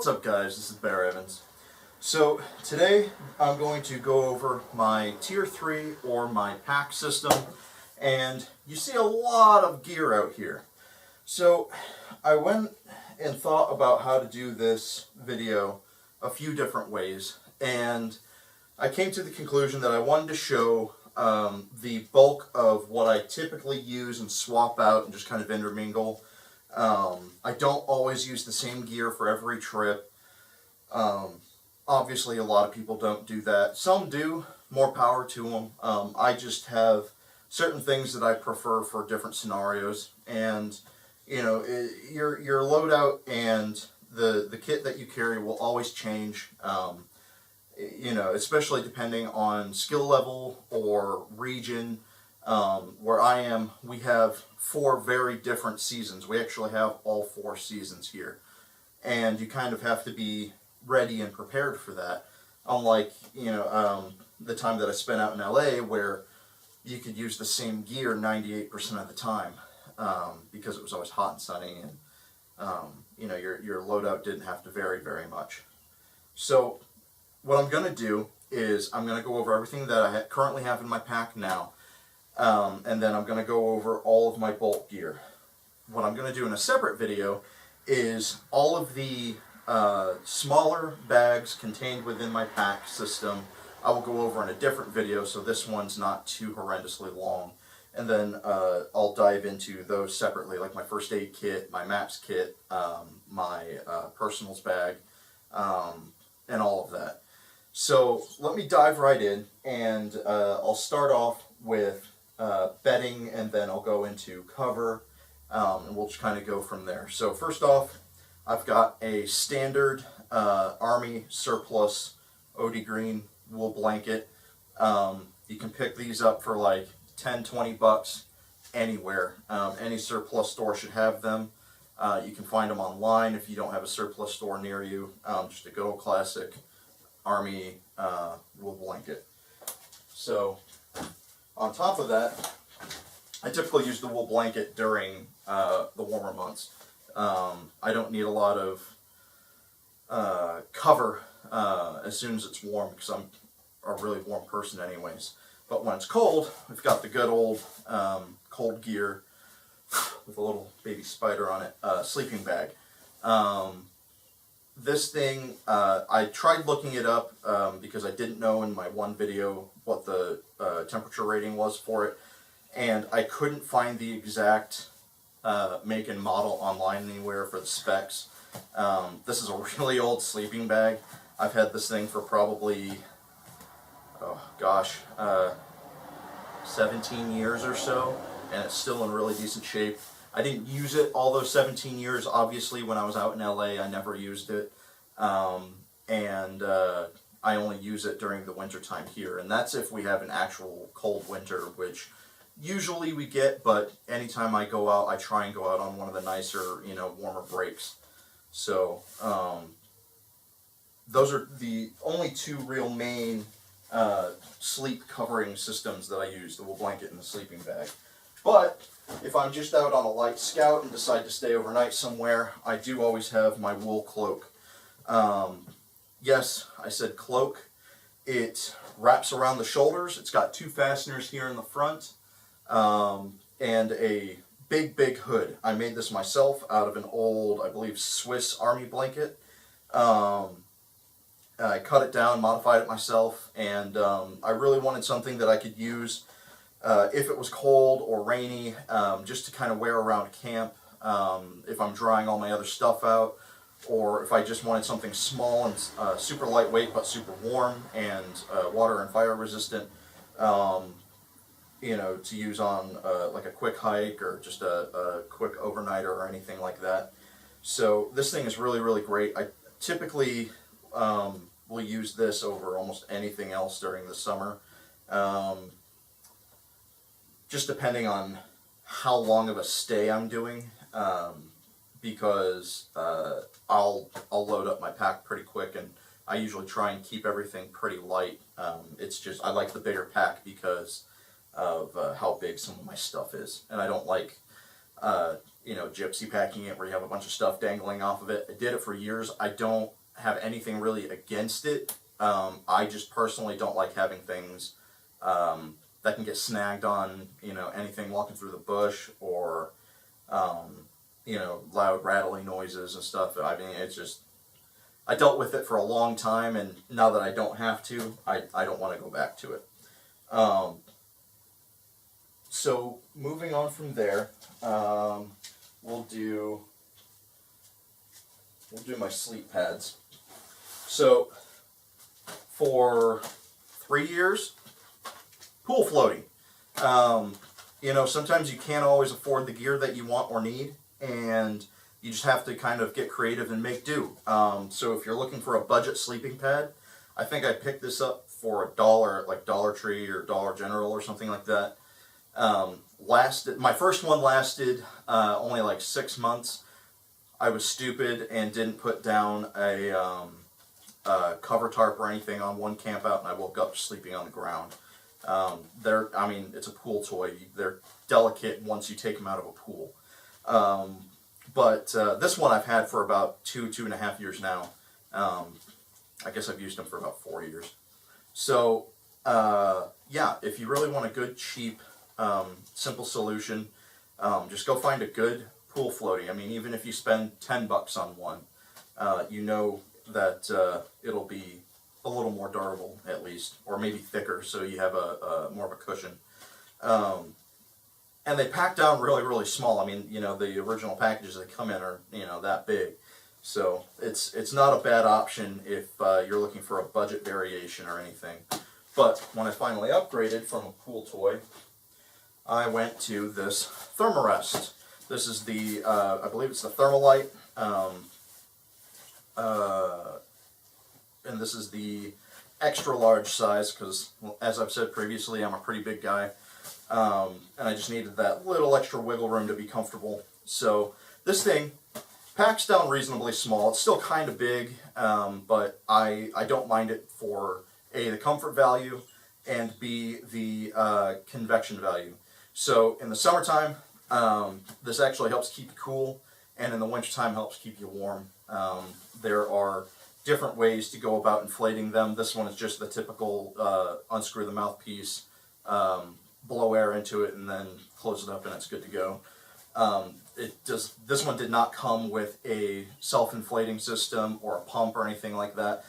What's up, guys? This is Bear Evans. So today I'm going to go over my Tier 3 or my pack system, and you see a lot of gear out here. So I went and thought about how to do this video a few different ways, and I came to the conclusion that I wanted to show the bulk of what I typically use and swap out and just kind of intermingle. I don't always use the same gear for every trip. Obviously a lot of people don't do that. Some do, more power to them. I just have certain things that I prefer for different scenarios, and you know, your loadout and the kit that you carry will always change. You know, especially depending on skill level or region. Where I am, we have 4 very different seasons. We actually have all 4 seasons here, and you kind of have to be ready and prepared for that. Unlike, you know, the time that I spent out in LA, where you could use the same gear 98% of the time, because it was always hot and sunny, and you know, your loadout didn't have to vary very much. So what I'm going to do is I'm going to go over everything that I currently have in my pack now, and then I'm going to go over all of my bulk gear. What I'm going to do in a separate video is all of the smaller bags contained within my pack system. I will go over in a different video, so this one's not too horrendously long. And then I'll dive into those separately, like my first aid kit, my maps kit, my personals bag, and all of that. So let me dive right in, and I'll start off with bedding, and then I'll go into cover, and we'll just kind of go from there. So first off, I've got a standard Army surplus OD green wool blanket. You can pick these up for like 10-20 bucks anywhere. Any surplus store should have them. You can find them online if you don't have a surplus store near you. Just a good old classic Army wool blanket. So on top of that, I typically use the wool blanket during the warmer months. I don't need a lot of cover as soon as it's warm, because I'm a really warm person anyways. But when it's cold, we've got the good old cold gear with a little baby spider on it, sleeping bag. This thing, I tried looking it up because I didn't know in my one video what the temperature rating was for it, and I couldn't find the exact make and model online anywhere for the specs. This is a really old sleeping bag. I've had this thing for probably, oh gosh, 17 years or so, and it's still in really decent shape. I didn't use it all those 17 years. Obviously, when I was out in LA, I never used it. And I only use it during the winter time here. And that's if we have an actual cold winter, which usually we get, but anytime I go out, I try and go out on one of the nicer, you know, warmer breaks. So, those are the only 2 real main sleep covering systems that I use, the wool blanket and the sleeping bag. But if I'm just out on a light scout and decide to stay overnight somewhere, I do always have my wool cloak. Yes, I said cloak. It wraps around the shoulders. It's got 2 fasteners here in the front, and a big hood. I made this myself out of an old, I believe, Swiss Army blanket. I cut it down, modified it myself, and I really wanted something that I could use if it was cold or rainy, just to kind of wear around camp, if I'm drying all my other stuff out, or if I just wanted something small and super lightweight but super warm and water and fire resistant, you know, to use on like a quick hike or just a quick overnighter or anything like that. So this thing is really great. I typically will use this over almost anything else during the summer. Just depending on how long of a stay I'm doing, because I'll load up my pack pretty quick, and I usually try and keep everything pretty light. It's just, I like the bigger pack because of how big some of my stuff is, and I don't like gypsy packing it where you have a bunch of stuff dangling off of it. I did it for years. I don't have anything really against it. I just personally don't like having things that can get snagged on, anything walking through the bush, or, loud rattling noises and stuff. I mean, it's just, I dealt with it for a long time, and now that I don't have to, I don't want to go back to it. So moving on from there, we'll do my sleep pads. So for 3 years, pool floating. Sometimes you can't always afford the gear that you want or need, and you just have to kind of get creative and make do. So if you're looking for a budget sleeping pad, I think I picked this up for $1 at like Dollar Tree or Dollar General or something like that. My first one lasted only like 6 months. I was stupid and didn't put down a cover tarp or anything on one camp out, and I woke up sleeping on the ground. It's a pool toy. They're delicate once you take them out of a pool. But this one I've had for about 2.5 years now. I guess I've used them for about 4 years. So, if you really want a good, cheap, simple solution, just go find a good pool floaty. I mean, even if you spend $10 on one, that it'll be a little more durable, at least, or maybe thicker, so you have a more of a cushion. And they pack down really, really small. I mean, the original packages they come in are, that big. So it's not a bad option if you're looking for a budget variation or anything. But when I finally upgraded from a pool toy, I went to this Thermarest. This is the, I believe it's the Thermalite, and this is the extra large size because, as I've said previously, I'm a pretty big guy, and I just needed that little extra wiggle room to be comfortable. So this thing packs down reasonably small. It's still kind of big, but I don't mind it for A, the comfort value, and B, the convection value. So in the summertime, this actually helps keep you cool, and in the wintertime helps keep you warm. There are different ways to go about inflating them. This one is just the typical unscrew the mouthpiece, blow air into it, and then close it up, and it's good to go. This one did not come with a self-inflating system or a pump or anything like that.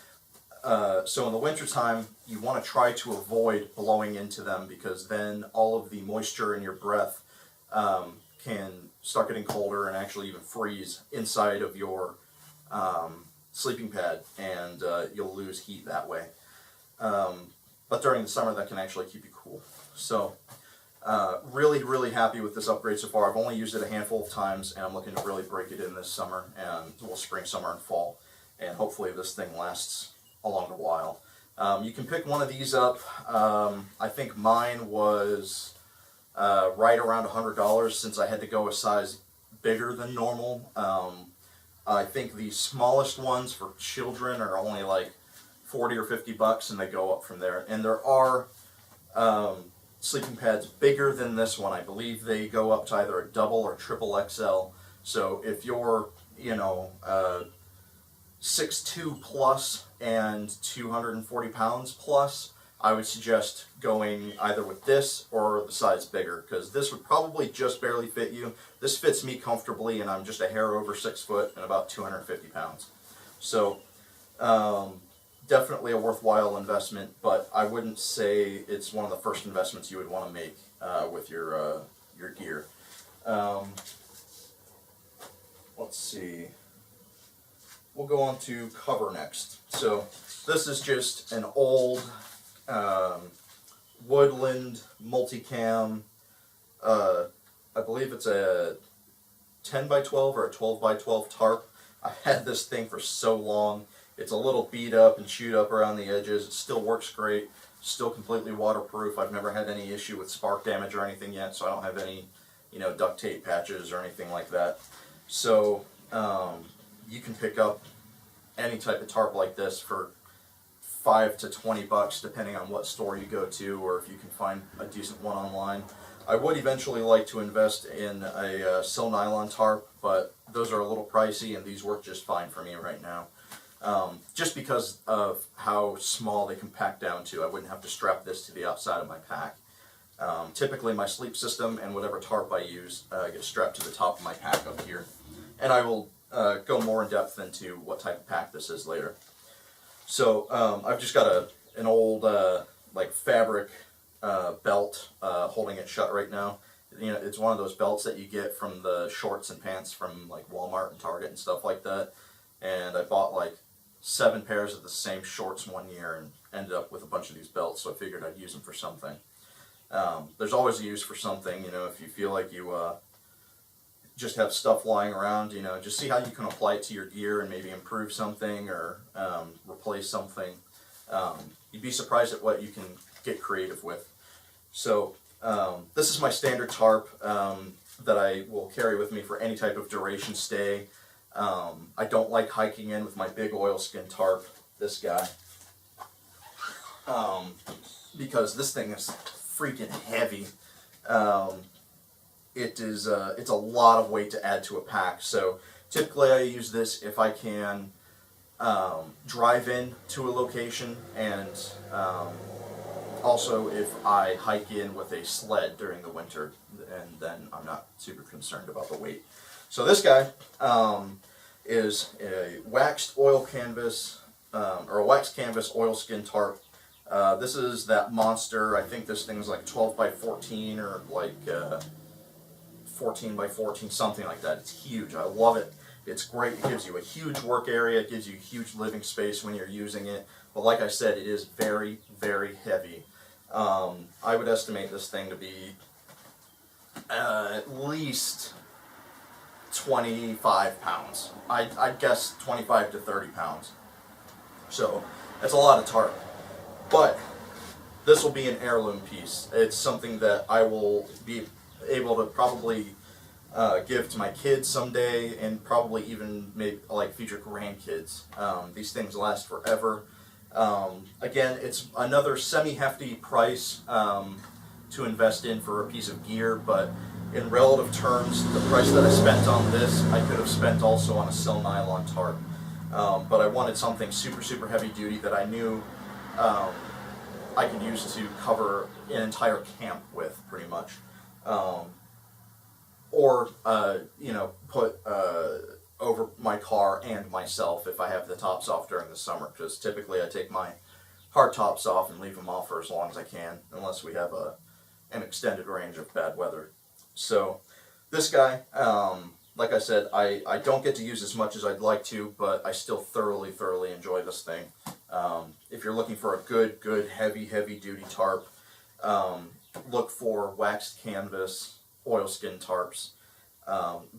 So in the wintertime, you want to try to avoid blowing into them, because then all of the moisture in your breath can start getting colder and actually even freeze inside of your sleeping pad, and you'll lose heat that way. But during the summer, that can actually keep you cool. So really, really happy with this upgrade so far. I've only used it a handful of times, and I'm looking to really break it in this summer, and spring, summer, and fall. And hopefully this thing lasts a longer while. You can pick one of these up. I think mine was right around $100 since I had to go a size bigger than normal. I think the smallest ones for children are only like $40 or $50, and they go up from there. And there are sleeping pads bigger than this one. I believe they go up to either a double or triple XL. So if you're, 6'2" plus and 240 pounds plus, I would suggest going either with this or the size bigger, because this would probably just barely fit you. This fits me comfortably, and I'm just a hair over 6 foot and about 250 pounds. So definitely a worthwhile investment, but I wouldn't say it's one of the first investments you would want to make with your gear. Let's see. We'll go on to cover next. So this is just an old Woodland multicam. I believe it's a 10 by 12 or a 12 by 12 tarp. I've had this thing for so long. It's a little beat up and chewed up around the edges. It still works great. Still completely waterproof. I've never had any issue with spark damage or anything yet, so I don't have any, duct tape patches or anything like that. So you can pick up any type of tarp like this for $5 to $20, depending on what store you go to, or if you can find a decent one online. I would eventually like to invest in a sil nylon tarp, but those are a little pricey, and these work just fine for me right now. Just because of how small they can pack down to. I wouldn't have to strap this to the outside of my pack. Typically my sleep system and whatever tarp I use gets strapped to the top of my pack up here. And I will go more in depth into what type of pack this is later. So I've just got an old like fabric belt holding it shut right now. You know, it's one of those belts that you get from the shorts and pants from like Walmart and Target and stuff like that. And I bought like 7 pairs of the same shorts one year and ended up with a bunch of these belts, so I figured I'd use them for something. There's always a use for something, you know, if you feel like you just have stuff lying around, you know, just see how you can apply it to your gear and maybe improve something or replace something. You'd be surprised at what you can get creative with. So this is my standard tarp that I will carry with me for any type of duration stay. I don't like hiking in with my big oilskin tarp, this guy, because this thing is freaking heavy. It's a lot of weight to add to a pack. So typically I use this if I can drive in to a location, and also if I hike in with a sled during the winter, and then I'm not super concerned about the weight. So this guy is a waxed oil canvas, or a waxed canvas oilskin tarp. This is that monster. I think this thing is like 12 by 14 or like 14 by 14, something like that. It's huge. I love it. It's great. It gives you a huge work area. It gives you huge living space when you're using it. But like I said, it is very, very heavy. I would estimate this thing to be at least 25 pounds. I'd guess 25 to 30 pounds. So that's a lot of tarp. But this will be an heirloom piece. It's something that I will be able to probably give to my kids someday, and probably even maybe like future grandkids. These things last forever. Again, it's another semi-hefty price to invest in for a piece of gear, but in relative terms, the price that I spent on this, I could have spent also on a sil nylon tarp. But I wanted something super, super heavy duty that I knew I could use to cover an entire camp with, pretty much. Or, you know, put over my car and myself if I have the tops off during the summer, because typically I take my hard tops off and leave them off for as long as I can, unless we have an extended range of bad weather. So this guy, like I said, I don't get to use as much as I'd like to, but I still thoroughly, thoroughly enjoy this thing. If you're looking for a good, heavy duty tarp, look for waxed canvas oilskin tarps.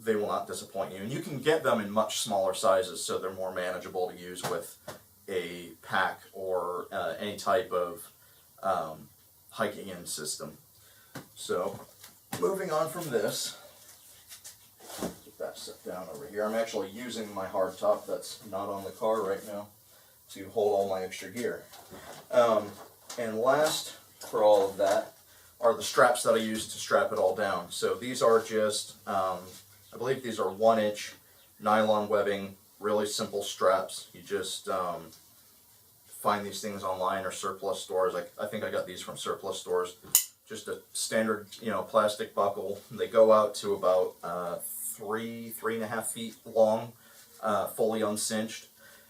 They will not disappoint you. And you can get them in much smaller sizes, so they're more manageable to use with a pack or any type of hiking in system. So, moving on from this, get that set down over here. I'm actually using my hard top that's not on the car right now to hold all my extra gear. And last for all of that are the straps that I use to strap it all down. So these are just, I believe these are 1-inch nylon webbing, really simple straps. You just find these things online or surplus stores. I think I got these from surplus stores. Just a standard, you know, plastic buckle. They go out to about 3.5 feet long, fully uncinched.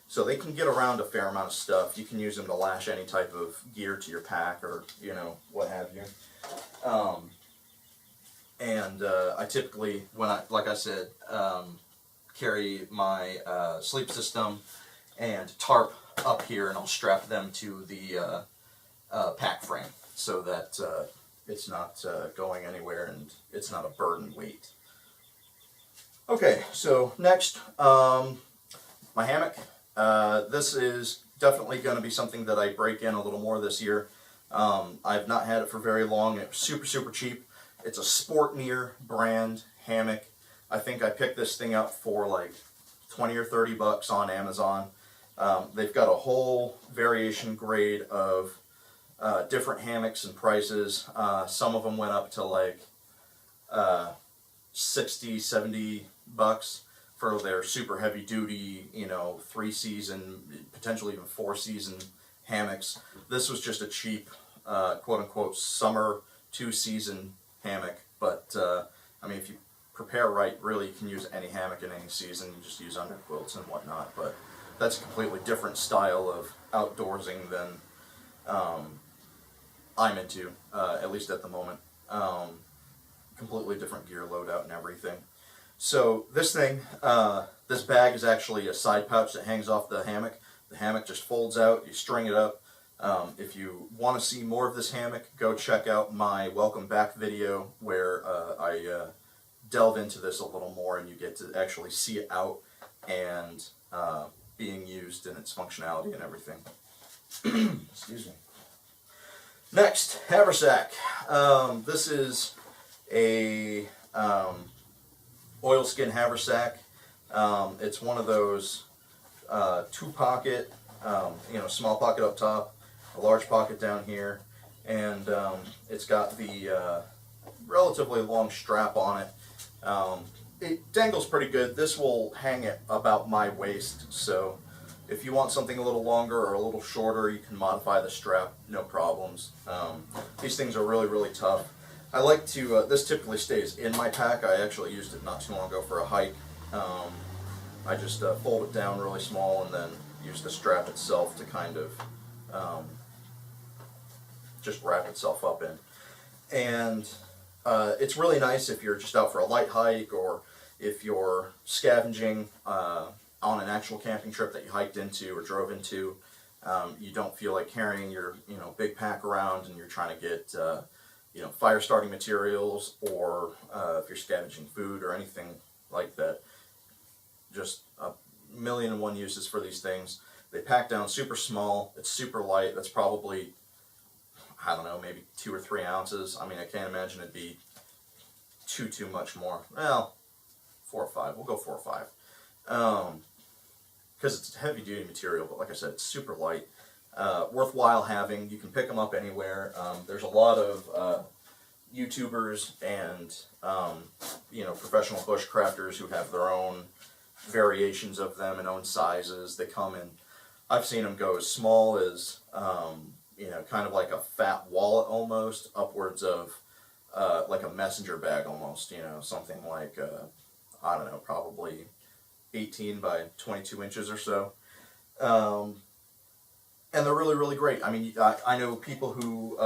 So they can get around a fair amount of stuff. You can use them to lash any type of gear to your pack, or, you know, what have you. I typically, like I said, carry my sleep system and tarp up here, and I'll strap them to the pack frame so that it's not going anywhere and it's not a burden weight. Okay, so next, my hammock. This is definitely going to be something that I break in a little more this year. I've not had it for very long. It was super, super cheap. It's a Sportmeer brand hammock. I think I picked this thing up for like 20 or 30 bucks on Amazon. They've got a whole variation grade of different hammocks and prices. Some of them went up to like 60, 70 bucks for their super heavy duty, 3-season, potentially even 4-season hammocks. This was just a cheap, quote unquote, summer 2-season hammock. But I mean, if you prepare right, really you can use any hammock in any season. You just use under quilts and whatnot. But that's a completely different style of outdoorsing than I'm into, at least at the moment. Completely different gear loadout and everything. So this thing, this bag is actually a side pouch that hangs off the hammock. The hammock just folds out, you string it up. If you want to see more of this hammock, go check out my welcome back video where I delve into this a little more and you get to actually see it out and being used in its functionality and everything. Excuse me. Next, haversack. This is a oilskin haversack. It's one of those 2-pocket, small pocket up top, a large pocket down here, and it's got the relatively long strap on it. It dangles pretty good. This will hang at about my waist, so if you want something a little longer or a little shorter, you can modify the strap, no problems. These things are really, really tough. I like to, this typically stays in my pack. I actually used it not too long ago for a hike. I just fold it down really small and then use the strap itself to kind of just wrap itself up in. And it's really nice if you're just out for a light hike or if you're scavenging on an actual camping trip that you hiked into or drove into. You don't feel like carrying your big pack around and you're trying to get fire starting materials, or if you're scavenging food or anything like that. Just a million and one uses for these things. They pack down super small. It's super light. That's probably, I don't know, maybe 2 or 3 ounces. I mean, I can't imagine it'd be too much more. Well, 4 or 5. We'll go 4 or 5. Because it's heavy duty material, but like I said, it's super light. Worthwhile having. You can pick them up anywhere. There's a lot of YouTubers and professional bushcrafters who have their own variations of them and own sizes. They come in. I've seen them go as small as kind of like a fat wallet almost, upwards of like a messenger bag almost. Something like I don't know, probably 18 by 22 inches or so. And they're really, really great. I mean, I know people who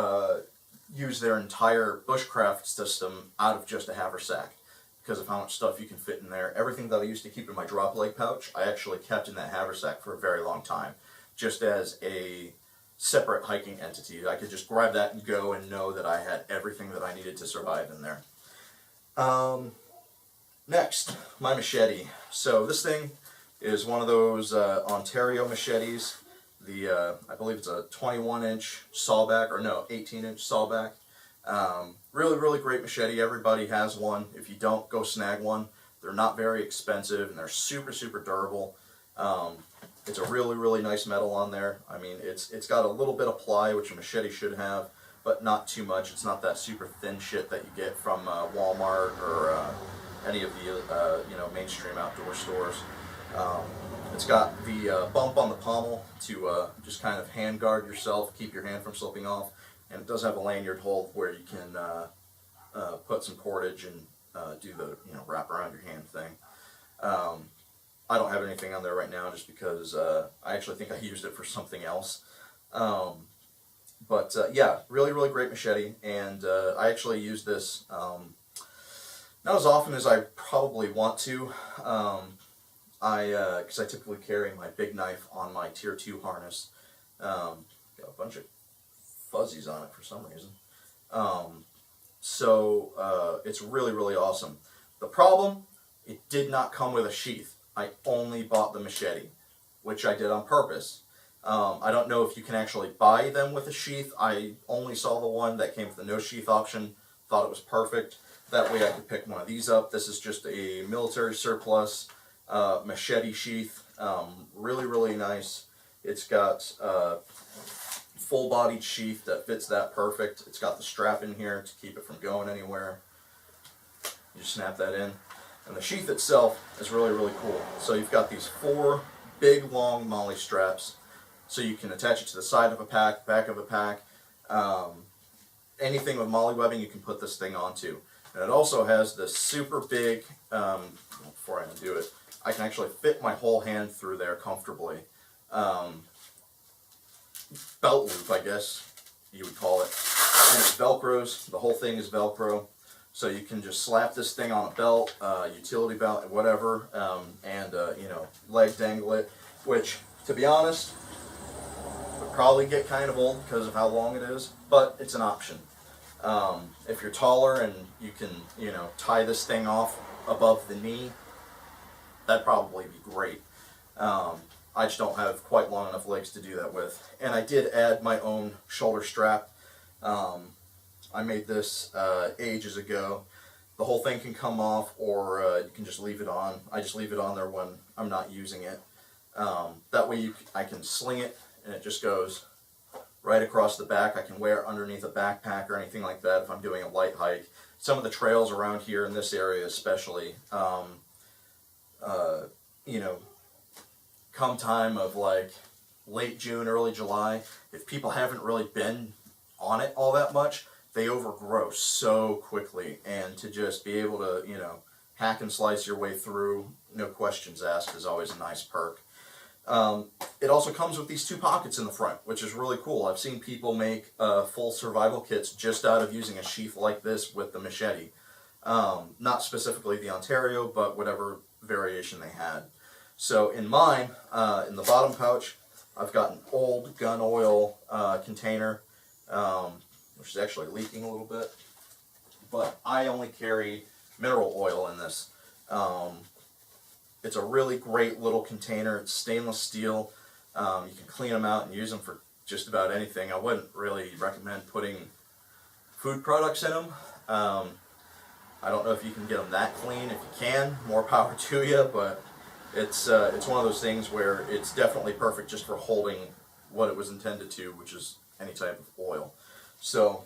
use their entire bushcraft system out of just a haversack because of how much stuff you can fit in there. Everything that I used to keep in my drop leg pouch, I actually kept in that haversack for a very long time, just as a separate hiking entity. I could just grab that and go and know that I had everything that I needed to survive in there. Next, my machete. So this thing is one of those Ontario machetes. I believe it's a 21-inch sawback, or no, 18-inch sawback. Really, really great machete. Everybody has one. If you don't, go snag one. They're not very expensive, and they're super, super durable. It's a really, really nice metal on there. I mean, it's got a little bit of ply, which a machete should have, but not too much. It's not that super thin shit that you get from Walmart or any of the mainstream outdoor stores. It's got the bump on the pommel to just kind of hand guard yourself, keep your hand from slipping off, and it does have a lanyard hold where you can put some cordage and do the wrap around your hand thing. I don't have anything on there right now just because I actually think I used it for something else. But yeah, really, really great machete, and I actually use this not as often as I probably want to. Because I typically carry my big knife on my Tier 2 harness. Got a bunch of fuzzies on it for some reason. So it's really, really awesome. The problem, it did not come with a sheath. I only bought the machete, which I did on purpose. I don't know if you can actually buy them with a sheath. I only saw the one that came with the no sheath option. Thought it was perfect. That way I could pick one of these up. This is just a military surplus machete sheath. Really, really nice. It's got full-bodied sheath that fits that perfect. It's got the strap in here to keep it from going anywhere. You just snap that in. And the sheath itself is really, really cool. So you've got these 4 big, long MOLLE straps. So you can attach it to the side of a pack, back of a pack. Anything with MOLLE webbing you can put this thing onto. And it also has this super big, before I undo it, I can actually fit my whole hand through there comfortably. Belt loop, I guess you would call it. And it Velcros, the whole thing is Velcro. So you can just slap this thing on a belt, utility belt, whatever, and you know, leg dangle it, which, to be honest, would probably get kind of old because of how long it is, but it's an option. If you're taller and you can, you know, tie this thing off above the knee, that'd probably be great. I just don't have quite long enough legs to do that with. And I did add my own shoulder strap. I made this ages ago. The whole thing can come off, or you can just leave it on. I just leave it on there when I'm not using it. That way I can sling it and it just goes right across the back. I can wear it underneath a backpack or anything like that if I'm doing a light hike. Some of the trails around here in this area especially, you know, come time of like late June, early July, if people haven't really been on it all that much, they overgrow so quickly, and to just be able to, you know, hack and slice your way through, no questions asked, is always a nice perk. It also comes with these 2 pockets in the front, which is really cool. I've seen people make full survival kits just out of using a sheath like this with the machete. Not specifically the Ontario, but whatever variation they had. So in mine, in the bottom pouch, I've got an old gun oil container, which is actually leaking a little bit, but I only carry mineral oil in this. It's a really great little container. It's stainless steel. You can clean them out and use them for just about anything. I wouldn't really recommend putting food products in them. I don't know if you can get them that clean. If you can, more power to you, but it's one of those things where it's definitely perfect just for holding what it was intended to, which is any type of oil. So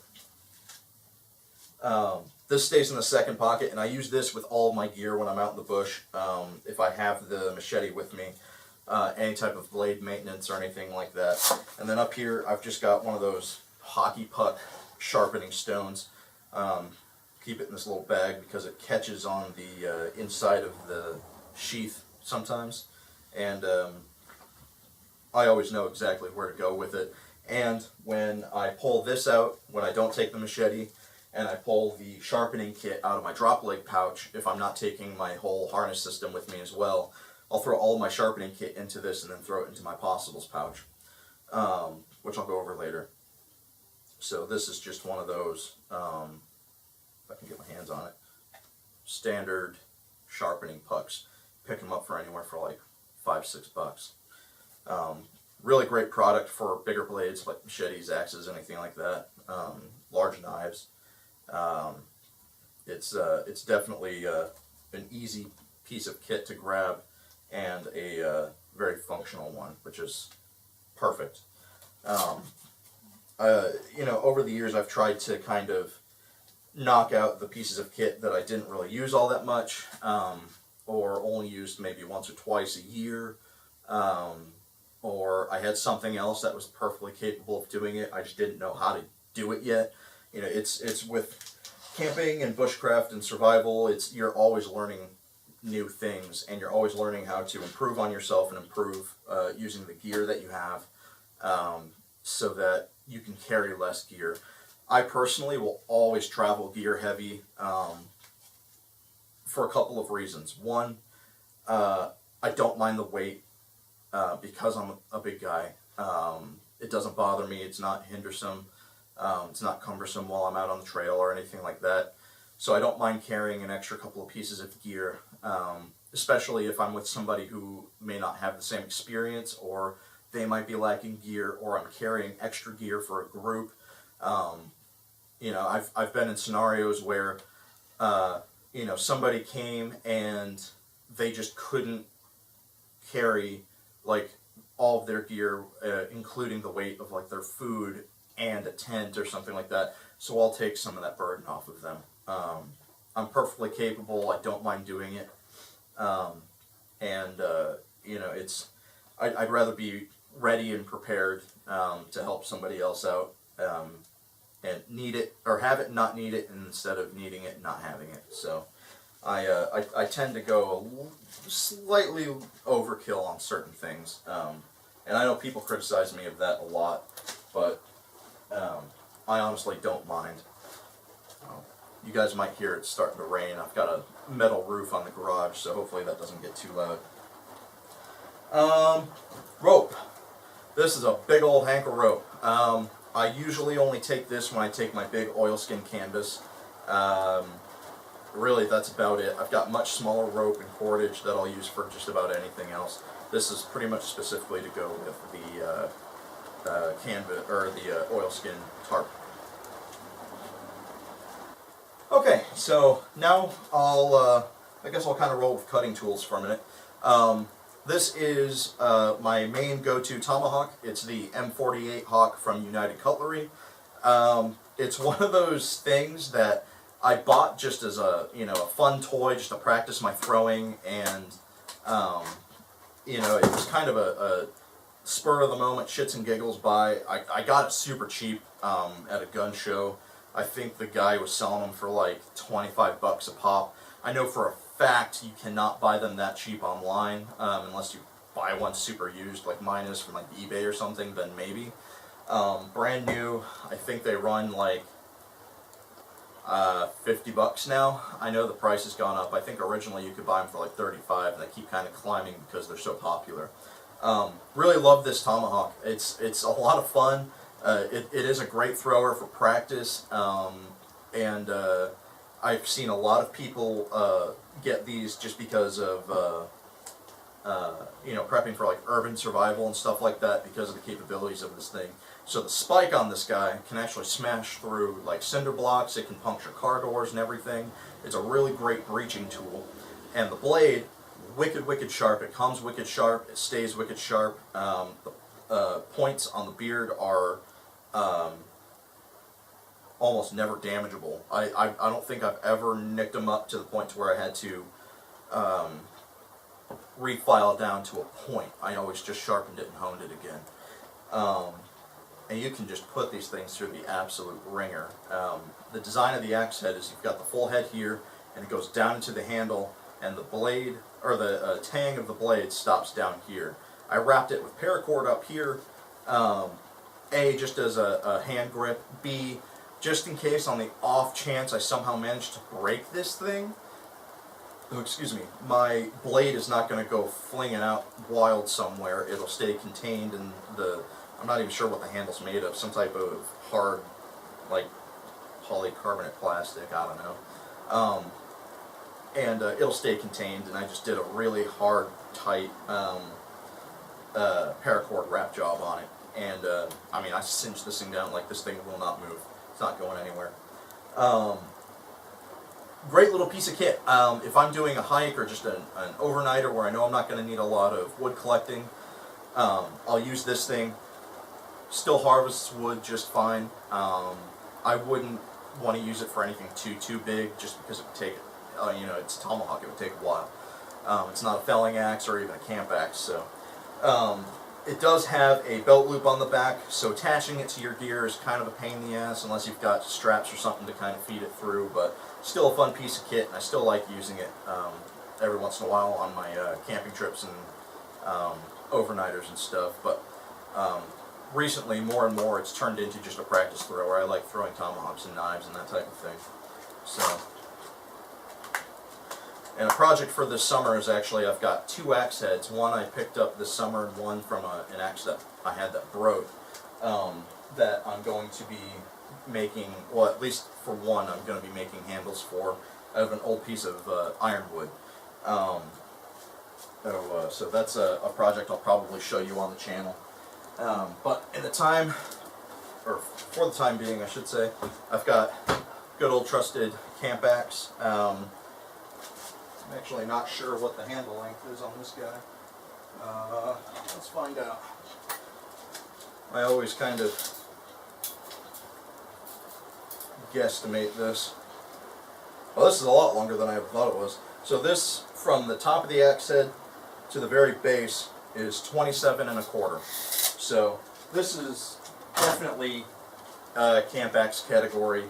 this stays in the second pocket, and I use this with all of my gear when I'm out in the bush. If I have the machete with me, any type of blade maintenance or anything like that. And then up here, I've just got one of those hockey puck sharpening stones. Keep it in this little bag because it catches on the inside of the sheath sometimes, and I always know exactly where to go with it. And when I pull this out, when I don't take the machete, and I pull the sharpening kit out of my drop leg pouch, if I'm not taking my whole harness system with me as well, I'll throw all of my sharpening kit into this and then throw it into my possibles pouch, which I'll go over later. So this is just one of those, if I can get my hands on it, standard sharpening pucks. Pick them up for anywhere for like $5-6. Really great product for bigger blades like machetes, axes, anything like that. Large knives. It's definitely an easy piece of kit to grab, and a very functional one, which is perfect. You know, over the years I've tried to kind of knock out the pieces of kit that I didn't really use all that much, or only used maybe once or twice a year, or I had something else that was perfectly capable of doing it. I just didn't know how to do it yet. You know, it's with camping and bushcraft and survival, you're always learning new things, and you're always learning how to improve on yourself and improve using the gear that you have, so that you can carry less gear. I personally will always travel gear heavy, for a couple of reasons. One, I don't mind the weight because I'm a big guy. It doesn't bother me. It's not hindersome. It's not cumbersome while I'm out on the trail or anything like that. So I don't mind carrying an extra couple of pieces of gear, especially if I'm with somebody who may not have the same experience, or they might be lacking gear, or I'm carrying extra gear for a group. You know, I've been in scenarios where you know, somebody came and they just couldn't carry like all of their gear, including the weight of like their food and a tent or something like that. So I'll take some of that burden off of them. I'm perfectly capable. I don't mind doing it. And you know, I'd rather be ready and prepared to help somebody else out, and need it or have it, not need it, instead of needing it and not having it. So I tend to go slightly overkill on certain things, and I know people criticize me of that a lot, but I honestly don't mind. You guys might hear it starting to rain. I've got a metal roof on the garage, so hopefully that doesn't get too loud. Rope. This is a big old hank of rope. I usually only take this when I take my big oilskin canvas. Really, that's about it. I've got much smaller rope and cordage that I'll use for just about anything else. This is pretty much specifically to go with the canvas or the oilskin tarp. Okay, so now I guess I'll kind of roll with cutting tools for a minute. This is my main go-to tomahawk. It's the M48 Hawk from United Cutlery. It's one of those things that I bought just as a a fun toy, just to practice my throwing, and it was kind of a spur of the moment, shits and giggles buy. I got it super cheap at a gun show. I think the guy was selling them for like 25 bucks a pop. I know for a fact you cannot buy them that cheap online, unless you buy one super used like mine is from like eBay or something, then maybe. Brand new, I think they run like 50 bucks now. I know the price has gone up. I think originally you could buy them for like 35, and they keep kind of climbing because they're so popular. Really love this tomahawk. It's a lot of fun. It is a great thrower for practice, and I've seen a lot of people get these just because of prepping for like urban survival and stuff like that, because of the capabilities of this thing. So the spike on this guy can actually smash through like cinder blocks. It can puncture car doors and everything. It's a really great breaching tool, and the blade, wicked sharp. It comes wicked sharp. It stays wicked sharp. The points on the beard are almost never damageable. I don't think I've ever nicked them up to the point to where I had to refile down to a point. I always just sharpened it and honed it again. And you can just put these things through the absolute ringer. The design of the axe head is you've got the full head here, and it goes down into the handle, and the blade, or the tang of the blade, stops down here. I wrapped it with paracord up here, A, just as a hand grip, B, just in case on the off chance I somehow managed to break this thing, my blade is not going to go flinging out wild somewhere. It'll stay contained in I'm not even sure what the handle's made of, some type of hard, like, polycarbonate plastic, I don't know. And it'll stay contained, and I just did a really hard, tight paracord wrap job on it. And, I cinched this thing down like this thing will not move. It's not going anywhere. Great little piece of kit. If I'm doing a hike or just an overnighter where I know I'm not going to need a lot of wood collecting, I'll use this thing. Still harvests wood just fine. I wouldn't want to use it for anything too big, just because it would take, it's a tomahawk, it would take a while. It's not a felling axe or even a camp axe, so. It does have a belt loop on the back, so attaching it to your gear is kind of a pain in the ass unless you've got straps or something to kind of feed it through, but still a fun piece of kit, and I still like using it every once in a while on my camping trips and overnighters and stuff. But recently, more and more, it's turned into just a practice thrower. I like throwing tomahawks and knives and that type of thing. So, and a project for this summer is actually, I've got 2 axe heads. One I picked up this summer, and one from an axe that I had that broke, that I'm going to be making, well, at least for one, I'm going to be making handles for out of an old piece of ironwood. So that's a project I'll probably show you on the channel. But in the time, or for the time being, I should say, I've got good old trusted camp axe. I'm actually not sure what the handle length is on this guy. Let's find out. I always kind of guesstimate this. Well, this is a lot longer than I ever thought it was. So this, from the top of the axe head to the very base, is 27 1/4. So this is definitely camp axe category.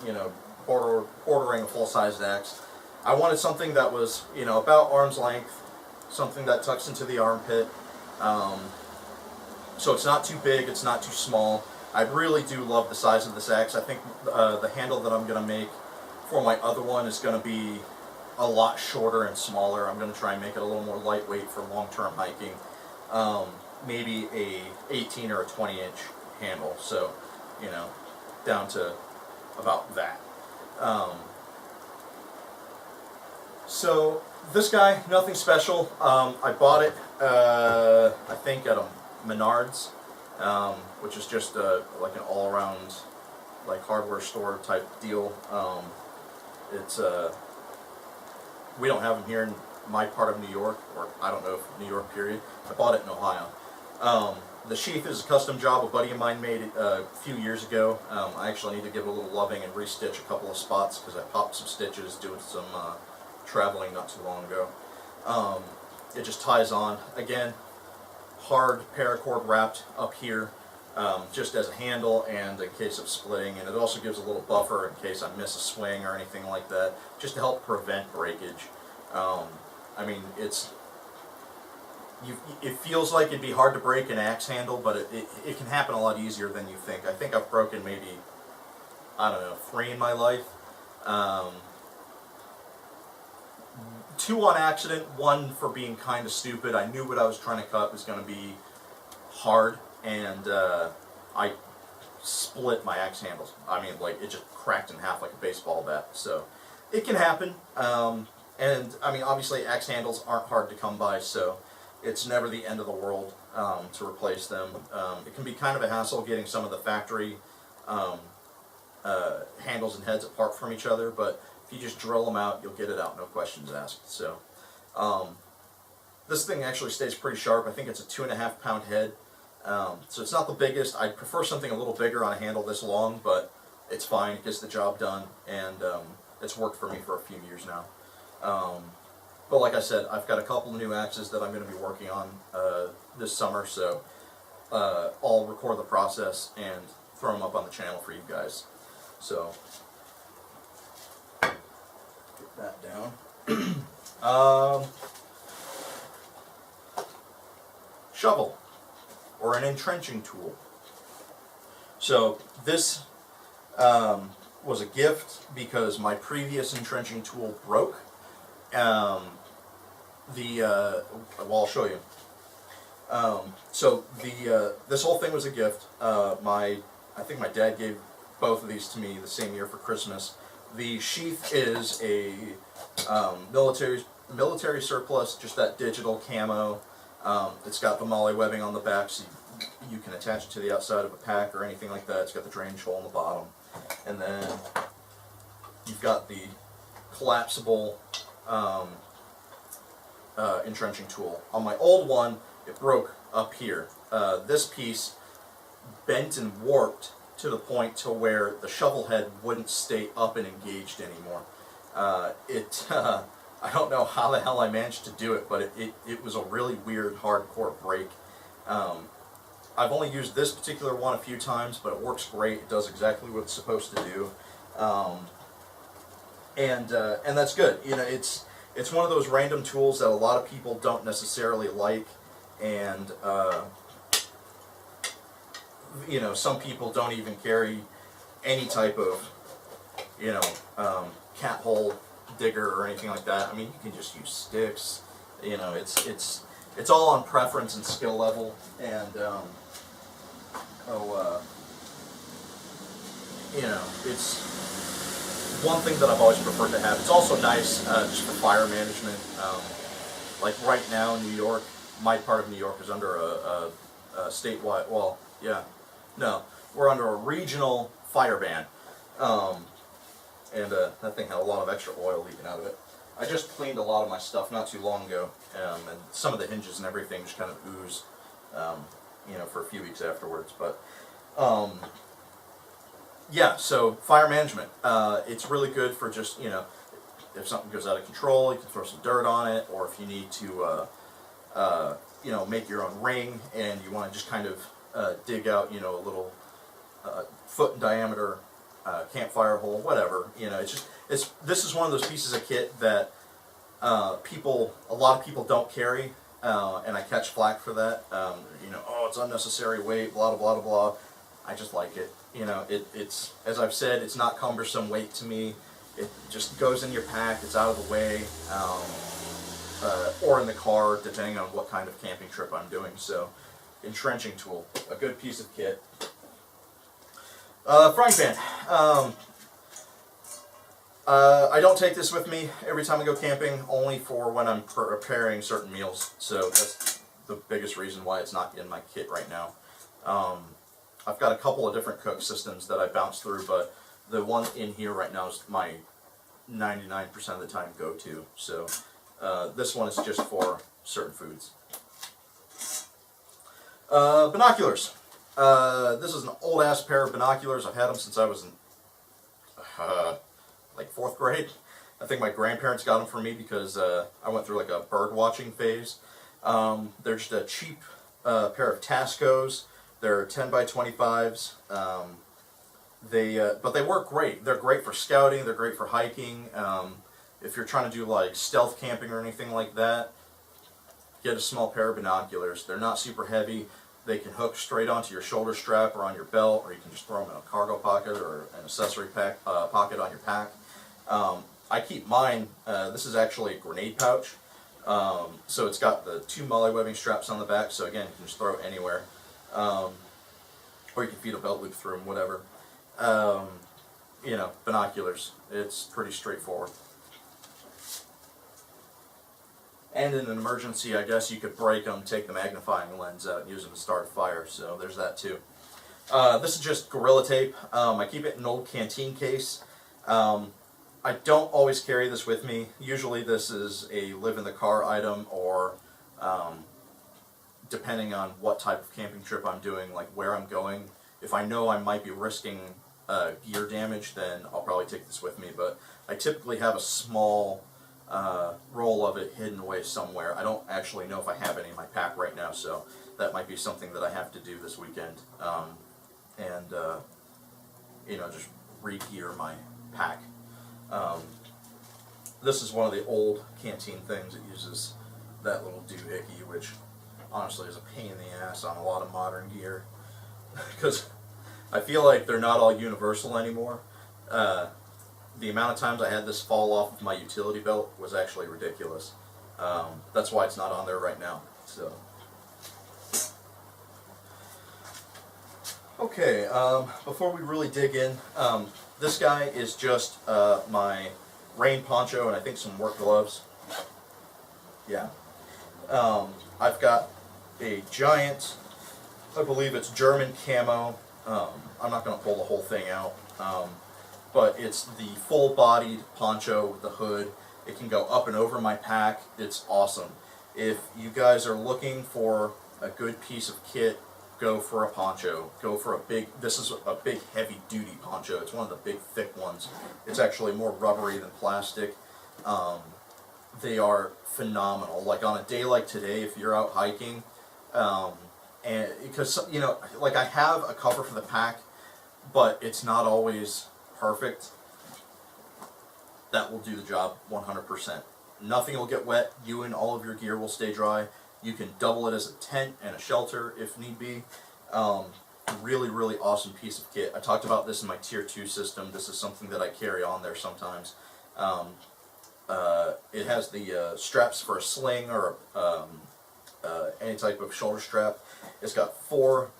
You know, bordering a full-sized axe. I wanted something that was, you know, about arm's length, something that tucks into the armpit. So it's not too big, it's not too small. I really do love the size of this axe. I think the handle that I'm going to make for my other one is going to be a lot shorter and smaller. I'm going to try and make it a little more lightweight for long-term hiking. Maybe a 18 or a 20-inch handle, so, you know, down to about that. So this guy, nothing special. I bought it, I think, at a Menards, which is just like an all-around, like, hardware store type deal. It's we don't have them here in my part of New York, or I don't know if New York period. I bought it in Ohio. The sheath is a custom job a buddy of mine made a few years ago. I actually need to give it a little loving and restitch a couple of spots because I popped some stitches doing some traveling not too long ago. It just ties on. Again, hard paracord wrapped up here, just as a handle and in case of splitting, and it also gives a little buffer in case I miss a swing or anything like that, just to help prevent breakage. I mean, it feels like it'd be hard to break an axe handle, but it can happen a lot easier than you think. I think I've broken maybe, I don't know, 3 in my life. 2 on accident, 1 for being kind of stupid. I knew what I was trying to cut was going to be hard, and I split my axe handles. I mean, like, it just cracked in half like a baseball bat. So it can happen. And I mean, obviously axe handles aren't hard to come by, so it's never the end of the world to replace them. It can be kind of a hassle getting some of the factory handles and heads apart from each other, but if you just drill them out, you'll get it out, no questions asked. So this thing actually stays pretty sharp. I think it's a 2.5 pound head. So it's not the biggest. I prefer something a little bigger on a handle this long, but it's fine. It gets the job done, and it's worked for me for a few years now. But like I said, I've got a couple new axes that I'm going to be working on this summer, so I'll record the process and throw them up on the channel for you guys. So, get that down. Shovel, or an entrenching tool. So this was a gift because my previous entrenching tool broke. Well, I'll show you. So this whole thing was a gift. I think my dad gave both of these to me the same year for Christmas. The sheath is a military surplus, just that digital camo. It's got the MOLLE webbing on the back, so you can attach it to the outside of a pack or anything like that. It's got the drainage hole on the bottom. And then you've got the collapsible entrenching tool. On my old one, it broke up here. This piece bent and warped to the point to where the shovel head wouldn't stay up and engaged anymore. I don't know how the hell I managed to do it, but it was a really weird, hardcore break. I've only used this particular one a few times, but it works great. It does exactly what it's supposed to do, and that's good. You know, it's one of those random tools that a lot of people don't necessarily like, and you know, some people don't even carry any type of, you know, cat hole digger or anything like that. I mean, you can just use sticks. You know, it's all on preference and skill level, and you know, it's one thing that I've always preferred to have. It's also nice just for fire management. Like right now in New York, my part of New York is under a statewide, well, yeah, no, we're under a regional fire ban. And that thing had a lot of extra oil leaking out of it. I just cleaned a lot of my stuff not too long ago, and some of the hinges and everything just kind of ooze, for a few weeks afterwards. But yeah, so fire management, it's really good for just, if something goes out of control, you can throw some dirt on it, or if you need to, make your own ring and you want to just kind of dig out, a little foot in diameter campfire hole, whatever. This is one of those pieces of kit that a lot of people don't carry, and I catch flack for that. Oh, it's unnecessary weight, blah blah blah blah. I just like it. It's, as I've said, it's not cumbersome weight to me. It just goes in your pack. It's out of the way, or in the car, depending on what kind of camping trip I'm doing. So, entrenching tool, a good piece of kit. Frying pan. I don't take this with me every time I go camping, only for when I'm preparing certain meals. So that's the biggest reason why it's not in my kit right now. I've got a couple of different cook systems that I bounce through, but the one in here right now is my 99% of the time go-to. So this one is just for certain foods. Binoculars. This is an old-ass pair of binoculars. I've had them since I was in like 4th grade. I think my grandparents got them for me because I went through like a bird watching phase. They're just a cheap pair of Tascos. They're 10 by 25s. But they work great. They're great for scouting. They're great for hiking. If you're trying to do like stealth camping or anything like that, get a small pair of binoculars. They're not super heavy. They can hook straight onto your shoulder strap or on your belt, or you can just throw them in a cargo pocket or an accessory pocket on your pack. I keep mine, this is actually a grenade pouch, so it's got the 2 MOLLE webbing straps on the back, so again, you can just throw it anywhere, or you can feed a belt loop through them, whatever. Binoculars, it's pretty straightforward. And in an emergency, I guess you could break them, take the magnifying lens out, and use them to start a fire, so there's that too. This is just Gorilla Tape. I keep it in an old canteen case. I don't always carry this with me. Usually this is a live-in-the-car item, or depending on what type of camping trip I'm doing, like where I'm going. If I know I might be risking gear damage, then I'll probably take this with me, but I typically have a small roll of it hidden away somewhere. I don't actually know if I have any in my pack right now, so that might be something that I have to do this weekend, just re-gear my pack. This is one of the old canteen things that uses that little doohickey, which honestly is a pain in the ass on a lot of modern gear, because I feel like they're not all universal anymore. The amount of times I had this fall off of my utility belt was actually ridiculous. That's why it's not on there right now. So, okay, before we really dig in, this guy is just my rain poncho and I think some work gloves. Yeah. I've got a giant, I believe it's German camo. I'm not going to pull the whole thing out. But it's the full-bodied poncho with the hood. It can go up and over my pack. It's awesome. If you guys are looking for a good piece of kit, go for a poncho. Go for this is a big heavy-duty poncho. It's one of the big thick ones. It's actually more rubbery than plastic. They are phenomenal. Like on a day like today, if you're out hiking, and because, like I have a cover for the pack, but it's not always perfect. That will do the job 100%. Nothing will get wet. You and all of your gear will stay dry. You can double it as a tent and a shelter if need be. Really, really awesome piece of kit. I talked about this in my Tier 2 system. This is something that I carry on there sometimes. It has the straps for a sling or any type of shoulder strap. It's got 4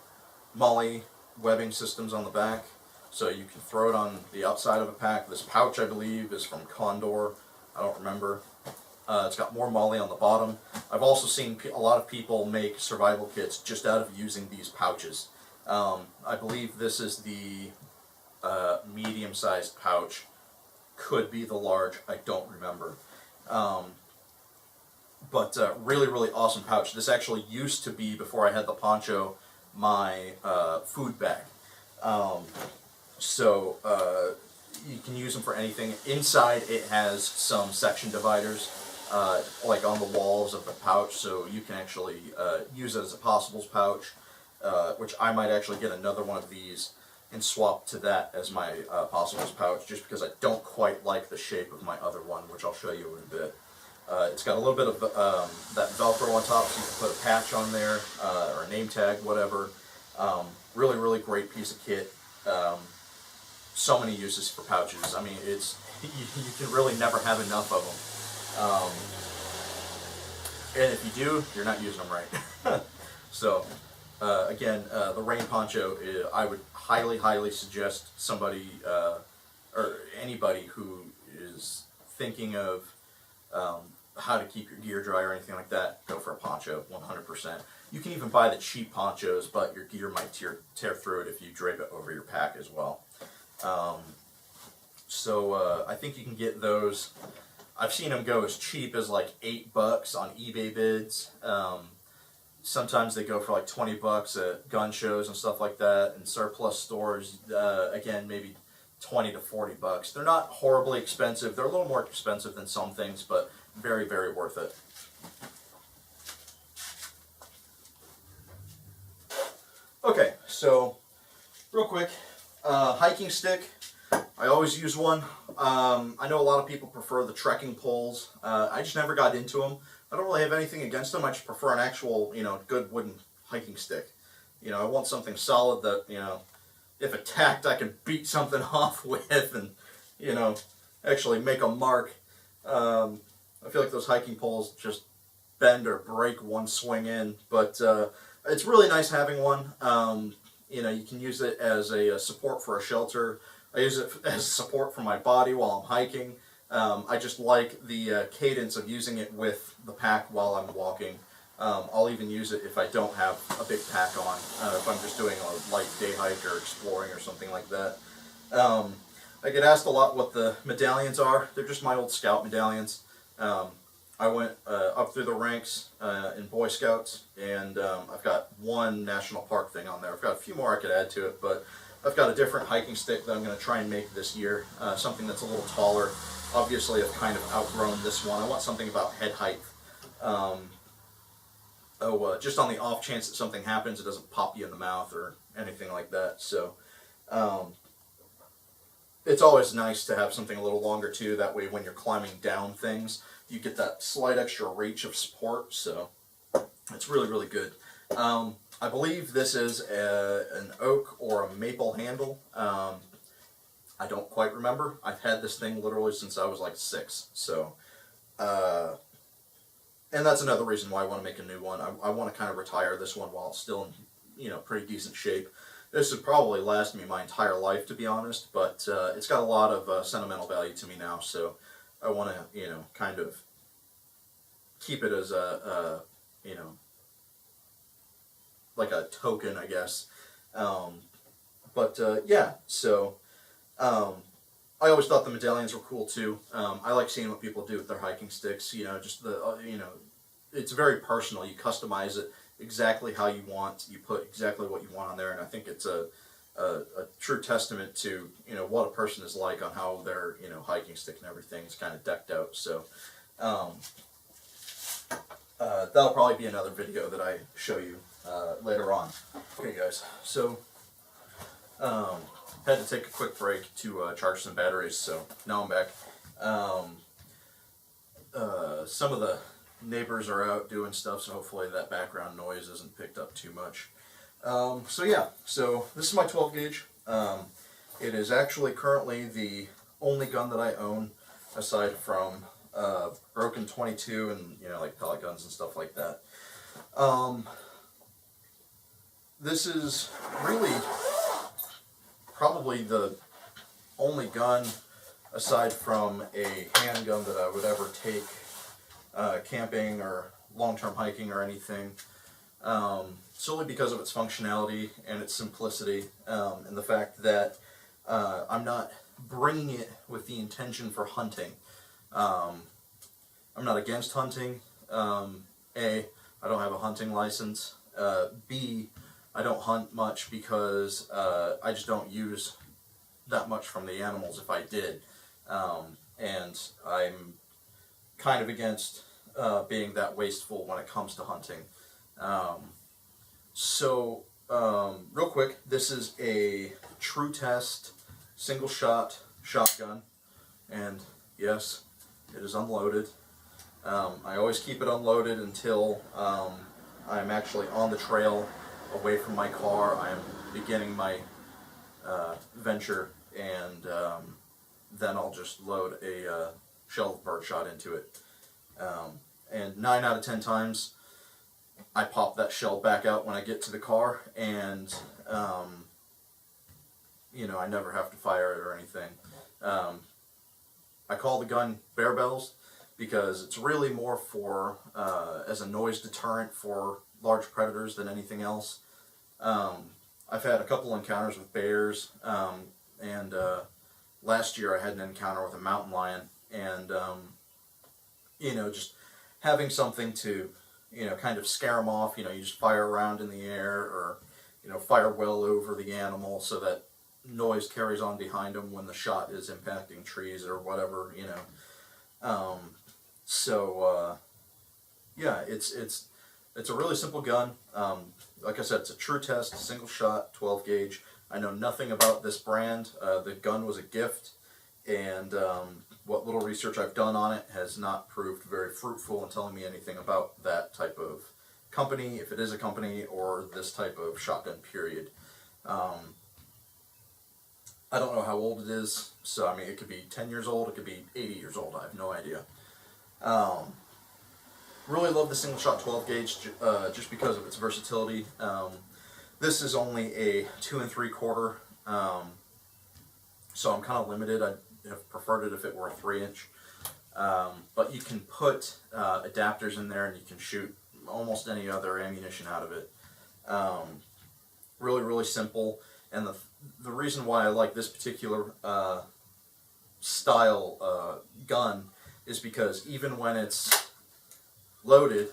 MOLLE webbing systems on the back, so you can throw it on the outside of a pack. This pouch, I believe, is from Condor. I don't remember. It's got more MOLLE on the bottom. I've also seen a lot of people make survival kits just out of using these pouches. I believe this is the medium-sized pouch. Could be the large. I don't remember. But really, really awesome pouch. This actually used to be, before I had the poncho, my food bag. So you can use them for anything. Inside it has some section dividers, like on the walls of the pouch, so you can actually use it as a possibles pouch, which I might actually get another one of these and swap to that as my possibles pouch, just because I don't quite like the shape of my other one, which I'll show you in a bit. It's got a little bit of that Velcro on top, so you can put a patch on there, or a name tag, whatever. Really, really great piece of kit. So many uses for pouches. I mean, it's you can really never have enough of them. And if you do, you're not using them right. So, again, the rain poncho, I would highly, highly suggest somebody, or anybody who is thinking of how to keep your gear dry or anything like that, go for a poncho, 100%. You can even buy the cheap ponchos, but your gear might tear through it if you drape it over your pack as well. So I think you can get those. I've seen them go as cheap as like $8 on eBay bids. Sometimes they go for like $20 at gun shows and stuff like that, and surplus stores, again, maybe $20 to $40. They're not horribly expensive. They're a little more expensive than some things, but very, very worth it. Okay, so real quick, hiking stick. I always use one. I know a lot of people prefer the trekking poles. I just never got into them. I don't really have anything against them. I just prefer an actual, good wooden hiking stick. I want something solid that, if attacked, I can beat something off with and, actually make a mark. I feel like those hiking poles just bend or break one swing in, but it's really nice having one. You can use it as a support for a shelter. I use it as support for my body while I'm hiking. I just like the cadence of using it with the pack while I'm walking. I'll even use it if I don't have a big pack on, if I'm just doing a light day hike or exploring or something like that. I get asked a lot what the medallions are. They're just my old scout medallions. I went up through the ranks in Boy Scouts, and I've got one national park thing on there. I've got a few more I could add to it, but I've got a different hiking stick that I'm going to try and make this year, something that's a little taller. Obviously, I've kind of outgrown this one. I want something about head height. Just on the off chance that something happens, it doesn't pop you in the mouth or anything like that. So, it's always nice to have something a little longer too. That way, when you're climbing down things, you get that slight extra reach of support. So, it's really, really good. I believe this is an oak or a maple handle. I don't quite remember. I've had this thing literally since I was like 6. So, and that's another reason why I want to make a new one. I want to kind of retire this one while it's still in, pretty decent shape. This would probably last me my entire life, to be honest, but it's got a lot of sentimental value to me now, so I want to, kind of keep it as like a token, I guess. Yeah, so I always thought the medallions were cool too. I like seeing what people do with their hiking sticks. Just it's very personal. You customize it exactly how you want. You put exactly what you want on there, and I think it's a true testament to what a person is like on how their hiking stick and everything is kind of decked out. So that'll probably be another video that I show you later on. Okay, guys. So had to take a quick break to charge some batteries. So now I'm back. Some of the neighbors are out doing stuff, so hopefully that background noise isn't picked up too much. So this is my 12 gauge. It is actually currently the only gun that I own, aside from broken 22 and like pellet guns and stuff like that. This is really probably the only gun aside from a handgun that I would ever take camping or long-term hiking or anything, solely because of its functionality and its simplicity, and the fact that I'm not bringing it with the intention for hunting. I'm not against hunting. A, I don't have a hunting license. B, I don't hunt much because I just don't use that much from the animals if I did. And I'm kind of against being that wasteful when it comes to hunting. Real quick, this is a True Test single shot shotgun, and yes, it is unloaded. I always keep it unloaded until I'm actually on the trail away from my car. I'm beginning my venture, and then I'll just load a shell of birdshot into it. And 9 out of 10 times, I pop that shell back out when I get to the car, and I never have to fire it or anything. I call the gun Bear Bells because it's really more for as a noise deterrent for large predators than anything else. I've had a couple encounters with bears, and last year I had an encounter with a mountain lion, and just having something to kind of scare them off. You just fire around in the air, or fire well over the animal so that noise carries on behind them when the shot is impacting trees or whatever. Yeah, it's a really simple gun. Like I said, it's a True Test single shot 12 gauge. I know nothing about this brand. The gun was a gift, and what little research I've done on it has not proved very fruitful in telling me anything about that type of company, if it is a company, or this type of shotgun, period. I don't know how old it is, so I mean, it could be 10 years old, it could be 80 years old, I have no idea. Really love the single shot 12 gauge just because of its versatility. This is only a 2 3/4, so I'm kind of limited. I'd have preferred it if it were a 3-inch. But you can put adapters in there, and you can shoot almost any other ammunition out of it. Really, really simple. And the reason why I like this particular style gun is because even when it's loaded,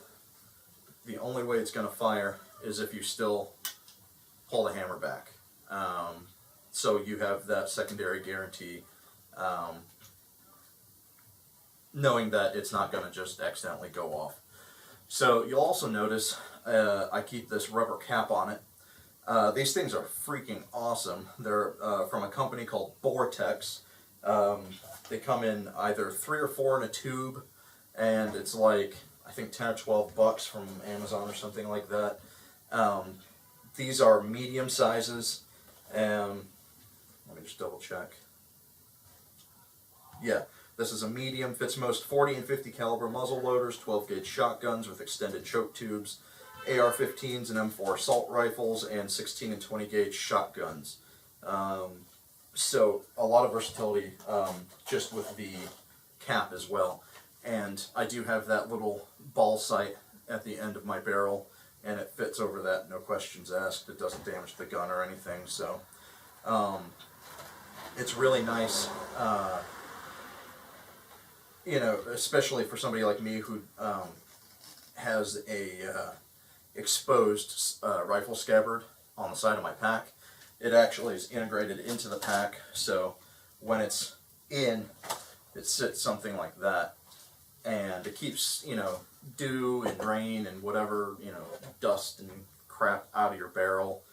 the only way it's going to fire is if you still pull the hammer back. So you have that secondary guarantee, knowing that it's not going to just accidentally go off. So you'll also notice I keep this rubber cap on it. These things are freaking awesome. They're from a company called Vortex. They come in either 3 or 4 in a tube, and it's like, I think 10 or 12 bucks from Amazon or something like that. These are medium sizes. Let me just double check. Yeah, this is a medium, fits most 40 and 50 caliber muzzle loaders, 12 gauge shotguns with extended choke tubes, AR-15s and M4 assault rifles, and 16 and 20 gauge shotguns. So a lot of versatility just with the cap as well. And I do have that little ball sight at the end of my barrel, and it fits over that, no questions asked. It doesn't damage the gun or anything, so it's really nice, especially for somebody like me who has a exposed rifle scabbard on the side of my pack. It actually is integrated into the pack, so when it's in, it sits something like that, and it keeps, dew and rain and whatever, dust and crap out of your barrel.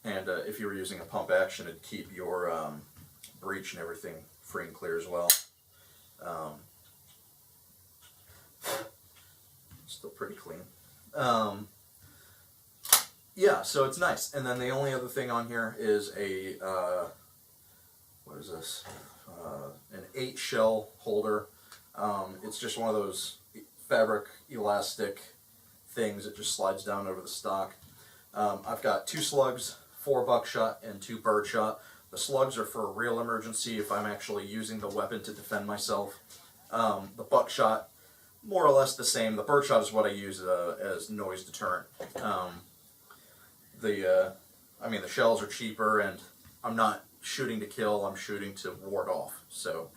And if you were using a pump action, it'd keep your breech and everything free and clear as well. Still pretty clean. Yeah, so it's nice. And then the only other thing on here is a, what is this? An 8 shell holder. It's just one of those fabric elastic things that just slides down over the stock. I've got 2 slugs, 4 buckshot, and 2 birdshot. The slugs are for a real emergency if I'm actually using the weapon to defend myself. The buckshot, more or less the same. The birdshot is what I use as noise deterrent. The shells are cheaper, and I'm not shooting to kill, I'm shooting to ward off. So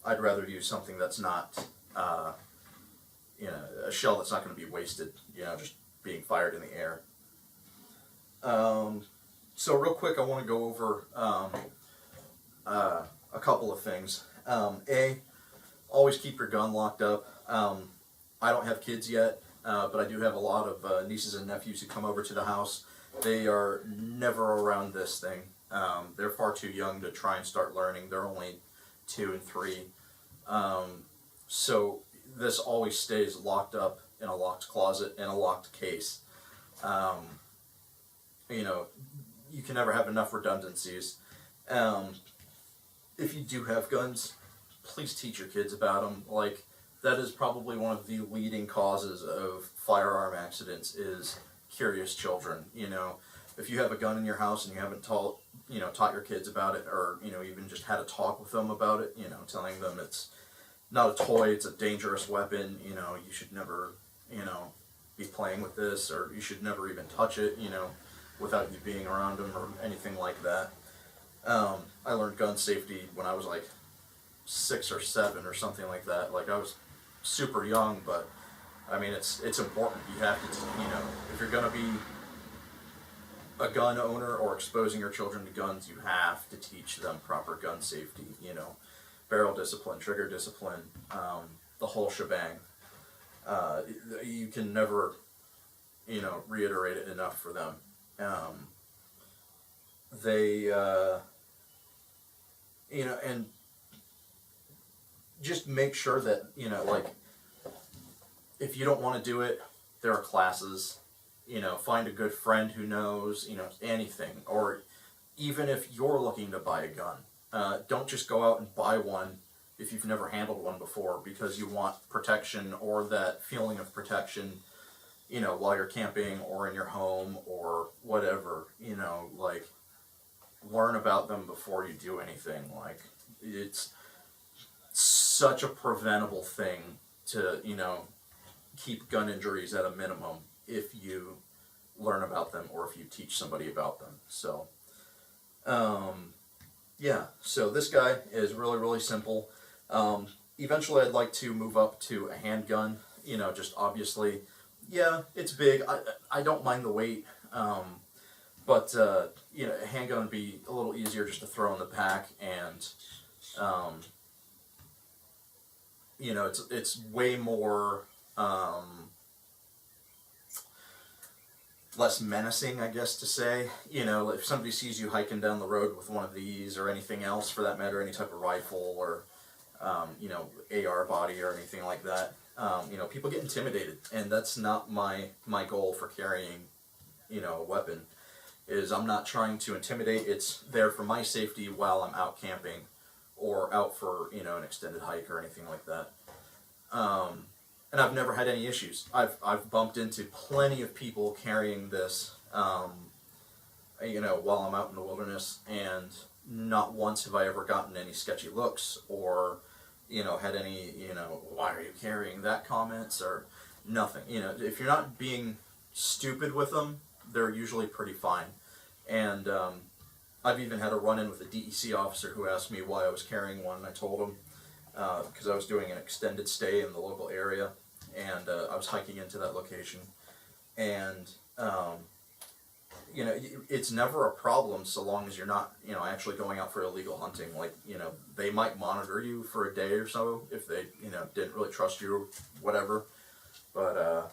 I'd rather use something that's not, a shell that's not going to be wasted, just being fired in the air. So real quick, I want to go over a couple of things. Always keep your gun locked up. I don't have kids yet, but I do have a lot of nieces and nephews who come over to the house. They are never around this thing. They're far too young to try and start learning. They're only 2 and 3. So this always stays locked up in a locked closet in a locked case. You can never have enough redundancies. If you do have guns, please teach your kids about them. Like, that is probably one of the leading causes of firearm accidents is curious children. If you have a gun in your house and you haven't taught your kids about it, or even just had a talk with them about it, telling them it's not a toy, it's a dangerous weapon, you should never be playing with this, or you should never even touch it, without you being around them or anything like that. I learned gun safety when I was like 6 or 7 or something like that. Like, I was super young, but I mean, it's important. You have to, if you're gonna be a gun owner or exposing your children to guns, you have to teach them proper gun safety, barrel discipline, trigger discipline, the whole shebang. You can never, reiterate it enough for them. And just make sure that, if you don't want to do it, there are classes, find a good friend who knows, anything. Or even if you're looking to buy a gun, don't just go out and buy one if you've never handled one before, because you want protection or that feeling of protection, while you're camping or in your home or whatever, learn about them before you do anything. Like, it's such a preventable thing to, keep gun injuries at a minimum if you learn about them or if you teach somebody about them. So, so this guy is really, really simple. Eventually I'd like to move up to a handgun, just obviously, it's big. I don't mind the weight, but a handgun would be a little easier just to throw in the pack, and, it's way more, less menacing, I guess to say. If somebody sees you hiking down the road with one of these, or anything else for that matter, any type of rifle or, AR body or anything like that, people get intimidated, and that's not my goal for carrying, a weapon. Is I'm not trying to intimidate. It's there for my safety while I'm out camping or out for, an extended hike or anything like that. And I've never had any issues. I've bumped into plenty of people carrying this, while I'm out in the wilderness, and not once have I ever gotten any sketchy looks or, had any, why are you carrying that comments or nothing. If you're not being stupid with them, they're usually pretty fine. And I've even had a run-in with a DEC officer who asked me why I was carrying one, and I told him because I was doing an extended stay in the local area, and I was hiking into that location. And, it's never a problem so long as you're not, actually going out for illegal hunting. Like, they might monitor you for a day or so if they, didn't really trust you or whatever. But,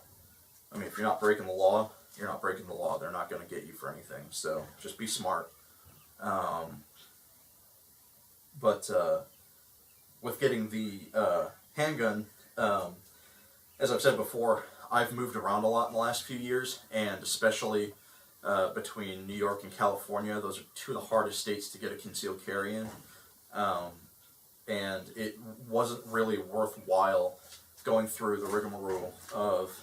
if you're not breaking the law, you're not breaking the law. They're not going to get you for anything. So just be smart. With getting the handgun, as I've said before, I've moved around a lot in the last few years, and especially between New York and California. Those are 2 of the hardest states to get a concealed carry in. And it wasn't really worthwhile going through the rigmarole of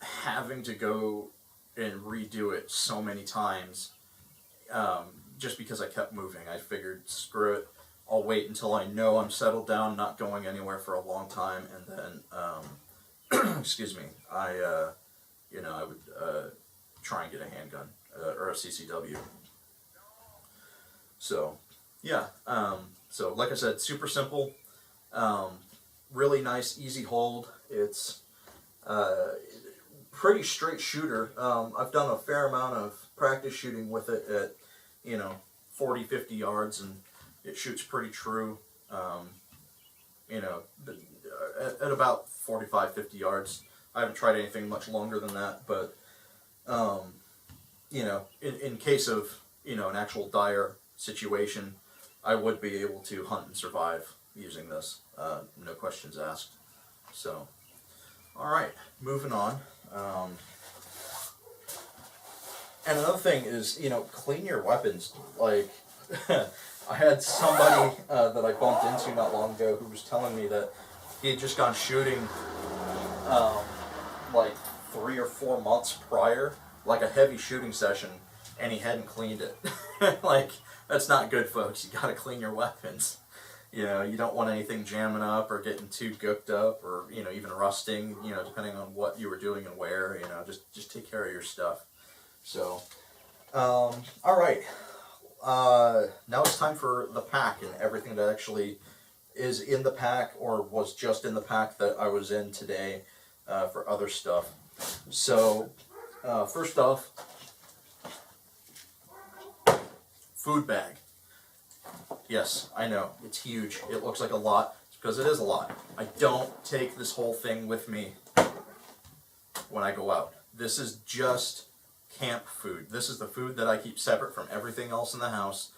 having to go and redo it so many times, just because I kept moving. I figured, screw it, I'll wait until I know I'm settled down, not going anywhere for a long time, and then, excuse me, I would try and get a handgun, or a CCW. So, yeah. So like I said, super simple, um, really nice, easy hold. It's uh, pretty straight shooter. I've done a fair amount of practice shooting with it at, you know, 40, 50 yards, and it shoots pretty true. Um, you know, at about 45, 50 yards. I haven't tried anything much longer than that, but, um, you know, in case of, you know, an actual dire situation, I would be able to hunt and survive using this. No questions asked. So, all right, moving on. Um, and another thing is, you know, clean your weapons. Like, I had somebody that I bumped into not long ago who was telling me that he had just gone shooting um, like 3 or 4 months prior, like a heavy shooting session, and he hadn't cleaned it. Like, that's not good, folks. You gotta clean your weapons. You know, you don't want anything jamming up or getting too gooked up or, you know, even rusting, you know, depending on what you were doing and where, you know, just take care of your stuff. So, all right. Now it's time for the pack and everything that actually is in the pack or was just in the pack that I was in today for other stuff. So, first off, food bag. Yes, I know, it's huge. It looks like a lot. It's because it is a lot. I don't take this whole thing with me when I go out. This is just camp food. This is the food that I keep separate from everything else in the house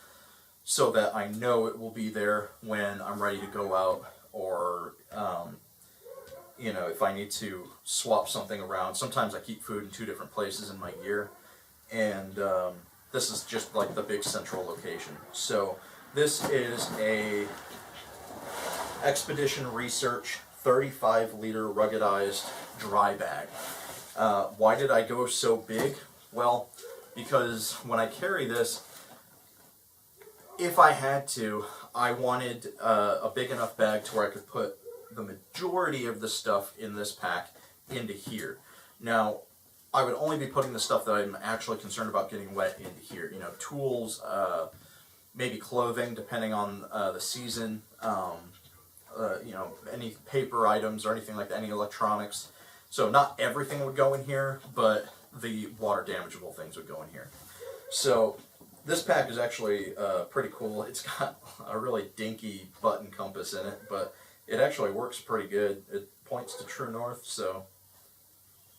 so that I know it will be there when I'm ready to go out or, you know, if I need to swap something around. Sometimes I keep food in 2 different places in my gear, and this is just like the big central location. So this is a Expedition Research 35-liter ruggedized dry bag. Why did I go so big? Well, because when I carry this, if I had to, I wanted a big enough bag to where I could put the majority of the stuff in this pack into here. Now, I would only be putting the stuff that I'm actually concerned about getting wet into here. You know, tools, maybe clothing, depending on the season. You know, any paper items or anything like that, any electronics. So not everything would go in here, but the water damageable things would go in here. So this pack is actually pretty cool. It's got a really dinky button compass in it, but it actually works pretty good. It points to true north, so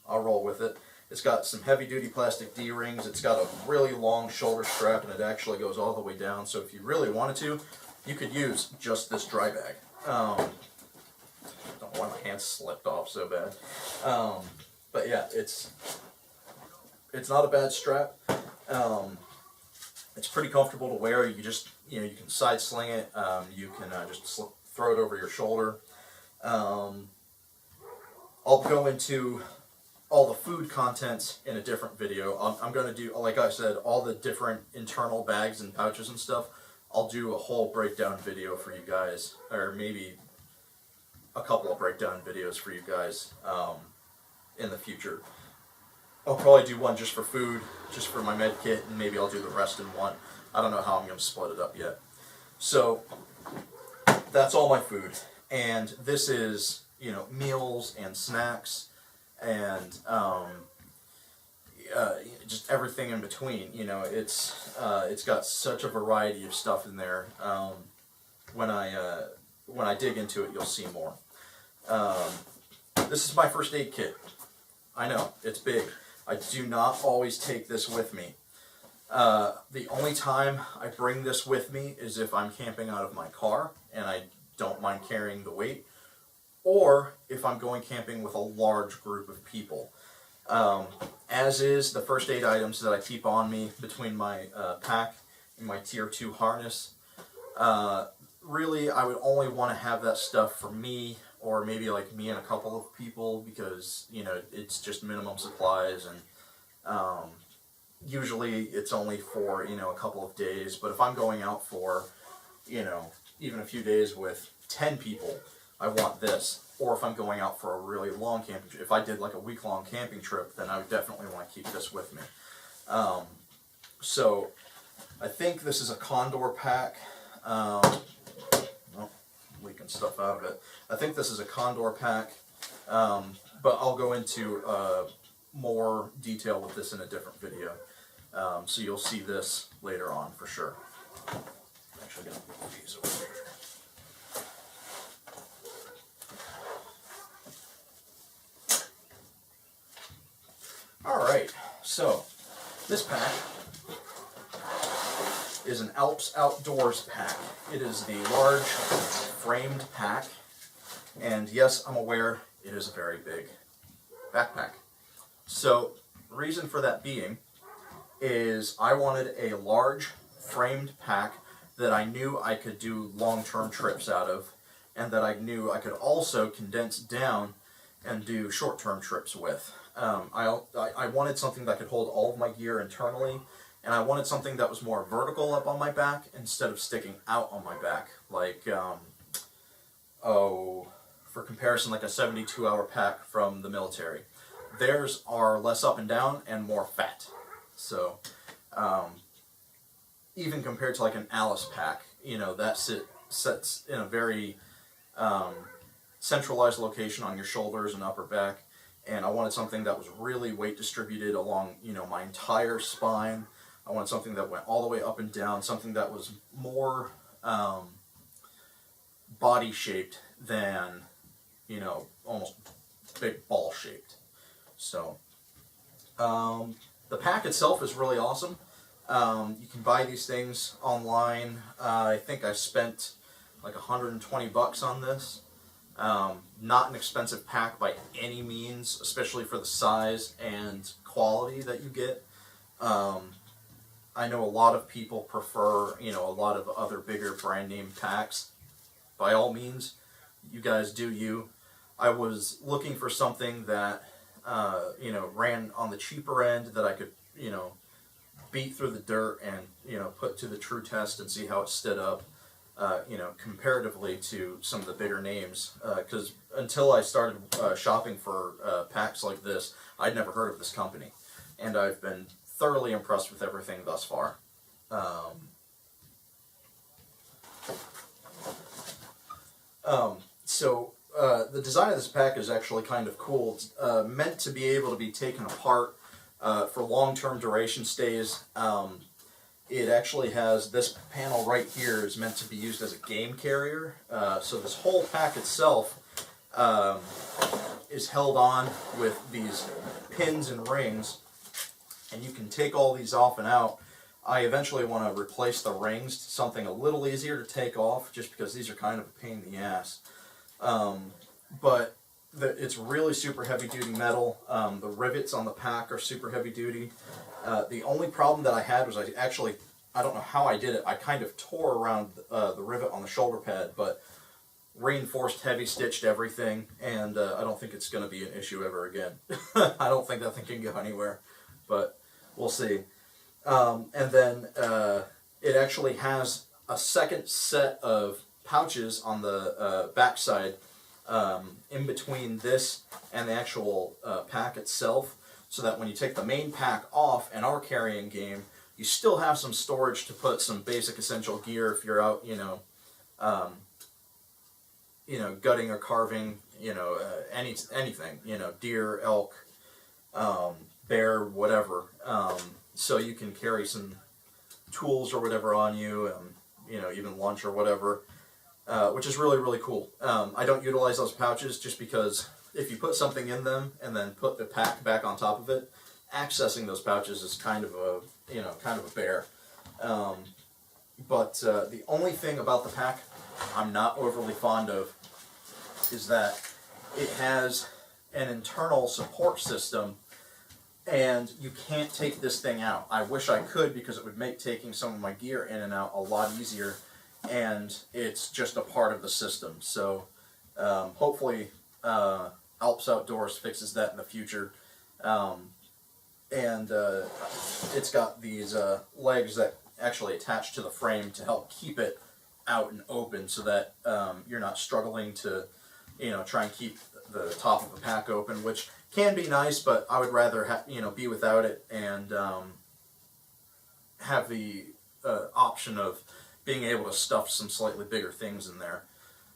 I'll roll with it. It's got some heavy-duty plastic D-rings. It's got a really long shoulder strap, and it actually goes all the way down. So if you really wanted to, you could use just this dry bag. Don't know why my hands slipped off so bad. But yeah, it's not a bad strap. It's pretty comfortable to wear. You just, you know, you can side sling it. You can just throw it over your shoulder. I'll go into all the food contents in a different video. I'm going to do, like I said, all the different internal bags and pouches and stuff. I'll do a whole breakdown video for you guys, or maybe a couple of breakdown videos for you guys in the future. I'll probably do one just for food, just for my med kit, and maybe I'll do the rest in one. I don't know how I'm going to split it up yet. So that's all my food, and this is, you know, meals and snacks and just everything in between. You know, it's got such a variety of stuff in there. When I dig into it, you'll see more. This is my first aid kit. I know, it's big. I do not always take this with me. The only time I bring this with me is if I'm camping out of my car and I don't mind carrying the weight, or if I'm going camping with a large group of people. As is the first aid items that I keep on me between my pack and my Tier 2 harness. Really, I would only want to have that stuff for me, or maybe like me and a couple of people, because, you know, it's just minimum supplies, and usually it's only for, you know, a couple of days. But if I'm going out for, you know, even a few days with 10 people, I want this. Or if I'm going out for a really long camping trip, if I did like a week-long camping trip, then I would definitely want to keep this with me. So I think this is a Condor pack. well, leaking stuff out of it. I think this is a Condor pack, but I'll go into more detail with this in a different video. So you'll see this later on for sure. Actually, gonna move these over here. Alright, so this pack is an Alps Outdoors pack. It is the large framed pack, and yes, I'm aware it is a very big backpack. So, the reason for that being is I wanted a large framed pack that I knew I could do long-term trips out of, and that I knew I could also condense down and do short-term trips with. I wanted something that could hold all of my gear internally, and I wanted something that was more vertical up on my back instead of sticking out on my back. Like, for comparison, like a 72-hour pack from the military. Theirs are less up and down and more fat. So, even compared to like an Alice pack, you know, that sits in a very centralized location on your shoulders and upper back. And I wanted something that was really weight distributed along, you know, my entire spine. I wanted something that went all the way up and down, something that was more body shaped than, you know, almost big ball shaped. So, the pack itself is really awesome. You can buy these things online. I think I spent like 120 bucks on this. Not an expensive pack by any means, especially for the size and quality that you get. I know a lot of people prefer, you know, a lot of other bigger brand name packs. By all means, you guys do you. I was looking for something that, you know, ran on the cheaper end, that I could, you know, beat through the dirt and, you know, put to the true test and see how it stood up. You know, comparatively to some of the bigger names, because until I started shopping for packs like this, I'd never heard of this company, and I've been thoroughly impressed with everything thus far. The design of this pack is actually kind of cool. It's meant to be able to be taken apart for long-term duration stays. It actually has this panel right here is meant to be used as a game carrier. So this whole pack itself is held on with these pins and rings, and you can take all these off and out. I eventually want to replace the rings to something a little easier to take off, just because these are kind of a pain in the ass. But it's really super heavy duty metal. The rivets on the pack are super heavy duty. The only problem that I had was I don't know how I did it. I kind of tore around the rivet on the shoulder pad, but reinforced heavy stitched everything, and I don't think it's going to be an issue ever again. I don't think that thing can go anywhere, but we'll see. And then it actually has a second set of pouches on the backside in between this and the actual pack itself, so that when you take the main pack off and are carrying game, you still have some storage to put some basic essential gear if you're out, gutting or carving, anything, deer, elk, bear, whatever. So you can carry some tools or whatever on you, even lunch or whatever, which is really, really cool. I don't utilize those pouches just because if you put something in them and then put the pack back on top of it, accessing those pouches is kind of a bear. But the only thing about the pack I'm not overly fond of is that it has an internal support system, and you can't take this thing out. I wish I could, because it would make taking some of my gear in and out a lot easier, and it's just a part of the system. So hopefully Alps Outdoors fixes that in the future. It's got these legs that actually attach to the frame to help keep it out and open, so that you're not struggling to, try and keep the top of the pack open, which can be nice, but I would rather be without it and have the option of being able to stuff some slightly bigger things in there,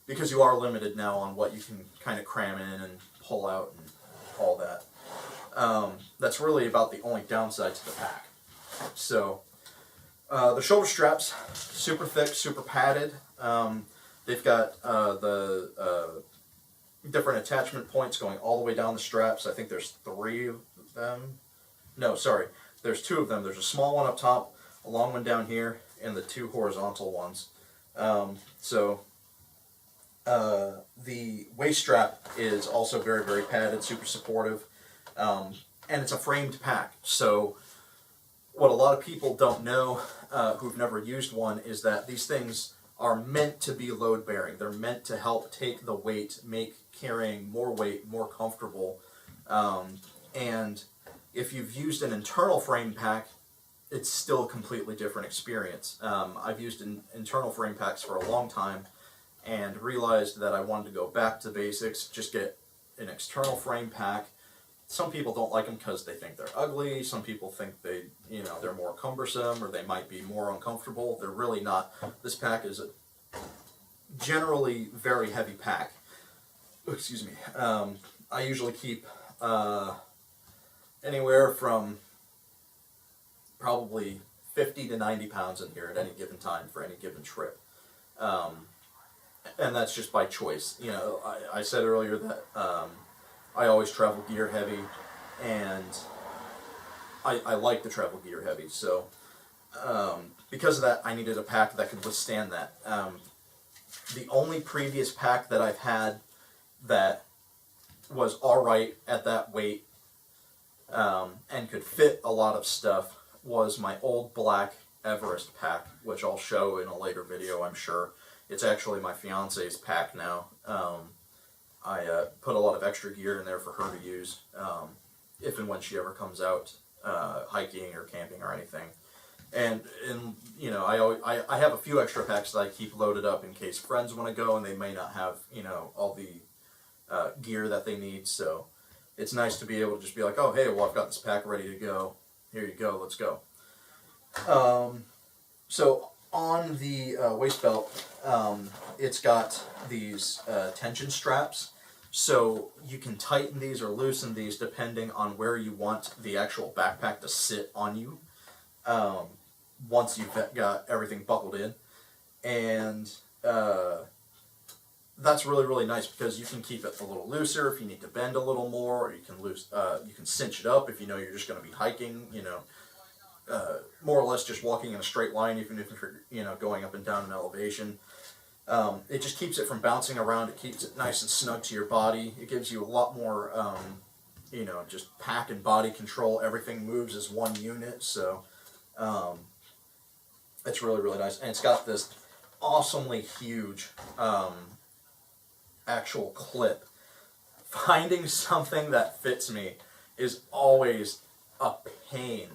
because you are limited now on what you can kind of cram in and pull out and all that. That's really about the only downside to the pack. So the shoulder straps, super thick, super padded. They've got the different attachment points going all the way down the straps. I think there's 3 of them. No, sorry. There's 2 of them. There's a small one up top, a long one down here, and the 2 horizontal ones. The waist strap is also very, very padded, super supportive, and it's a framed pack. So what a lot of people don't know who've never used one is that these things are meant to be load bearing. They're meant to help take the weight, make carrying more weight more comfortable. And if you've used an internal frame pack, it's still a completely different experience. I've used internal frame packs for a long time and realized that I wanted to go back to basics, just get an external frame pack. Some people don't like them because they think they're ugly. Some people think they're more cumbersome, or they might be more uncomfortable. They're really not. This pack is a generally very heavy pack. Excuse me. I usually keep anywhere from probably 50 to 90 pounds in here at any given time for any given trip. And that's just by choice. I said earlier that I always travel gear heavy, and I like to travel gear heavy. So because of that, I needed a pack that could withstand that. The only previous pack that I've had that was alright at that weight and could fit a lot of stuff was my old black Everest pack, which I'll show in a later video, I'm sure. It's actually my fiance's pack now. I put a lot of extra gear in there for her to use if and when she ever comes out hiking or camping or anything. And I have a few extra packs that I keep loaded up in case friends want to go and they may not have all the gear that they need. So it's nice to be able to just be like, oh hey, well I've got this pack ready to go. Here you go, let's go. So on the waist belt, it's got these tension straps, so you can tighten these or loosen these depending on where you want the actual backpack to sit on you once you've got everything buckled in. And that's really, really nice because you can keep it a little looser if you need to bend a little more, or you can cinch it up if you know you're just going to be hiking, more or less just walking in a straight line, even if you're going up and down an elevation. It just keeps it from bouncing around. It keeps it nice and snug to your body. It gives you a lot more, just pack and body control. Everything moves as one unit, so it's really, really nice. And it's got this awesomely huge actual clip. Finding something that fits me is always a pain.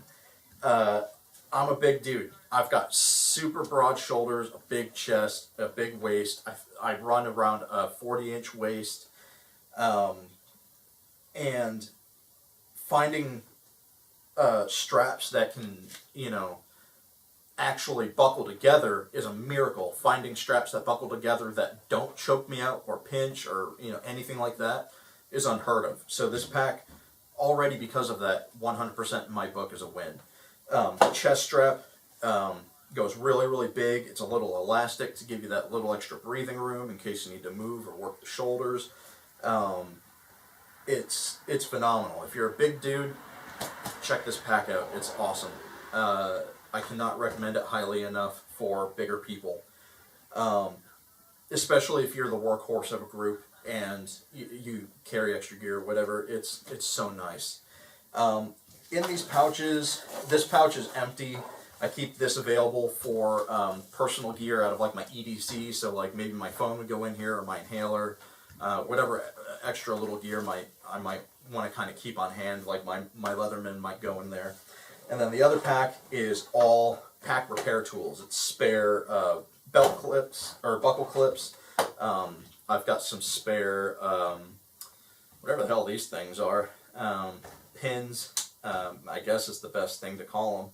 I'm a big dude. I've got super broad shoulders, a big chest, a big waist. I run around a 40-inch waist. And finding straps that can, actually buckle together is a miracle. Finding straps that buckle together that don't choke me out or pinch or, anything like that is unheard of. So this pack, already because of that, 100% in my book is a win. The chest strap goes really, really big. It's a little elastic to give you that little extra breathing room in case you need to move or work the shoulders. It's phenomenal. If you're a big dude, check this pack out. It's awesome. I cannot recommend it highly enough for bigger people, especially if you're the workhorse of a group and you carry extra gear or whatever. It's so nice. In these pouches, this pouch is empty. I keep this available for personal gear out of like my EDC, so like maybe my phone would go in here or my inhaler, whatever extra little gear I might want to kind of keep on hand, like my Leatherman might go in there. And then the other pack is all pack repair tools. It's spare belt clips or buckle clips. I've got some spare, whatever the hell these things are, pins. I guess is the best thing to call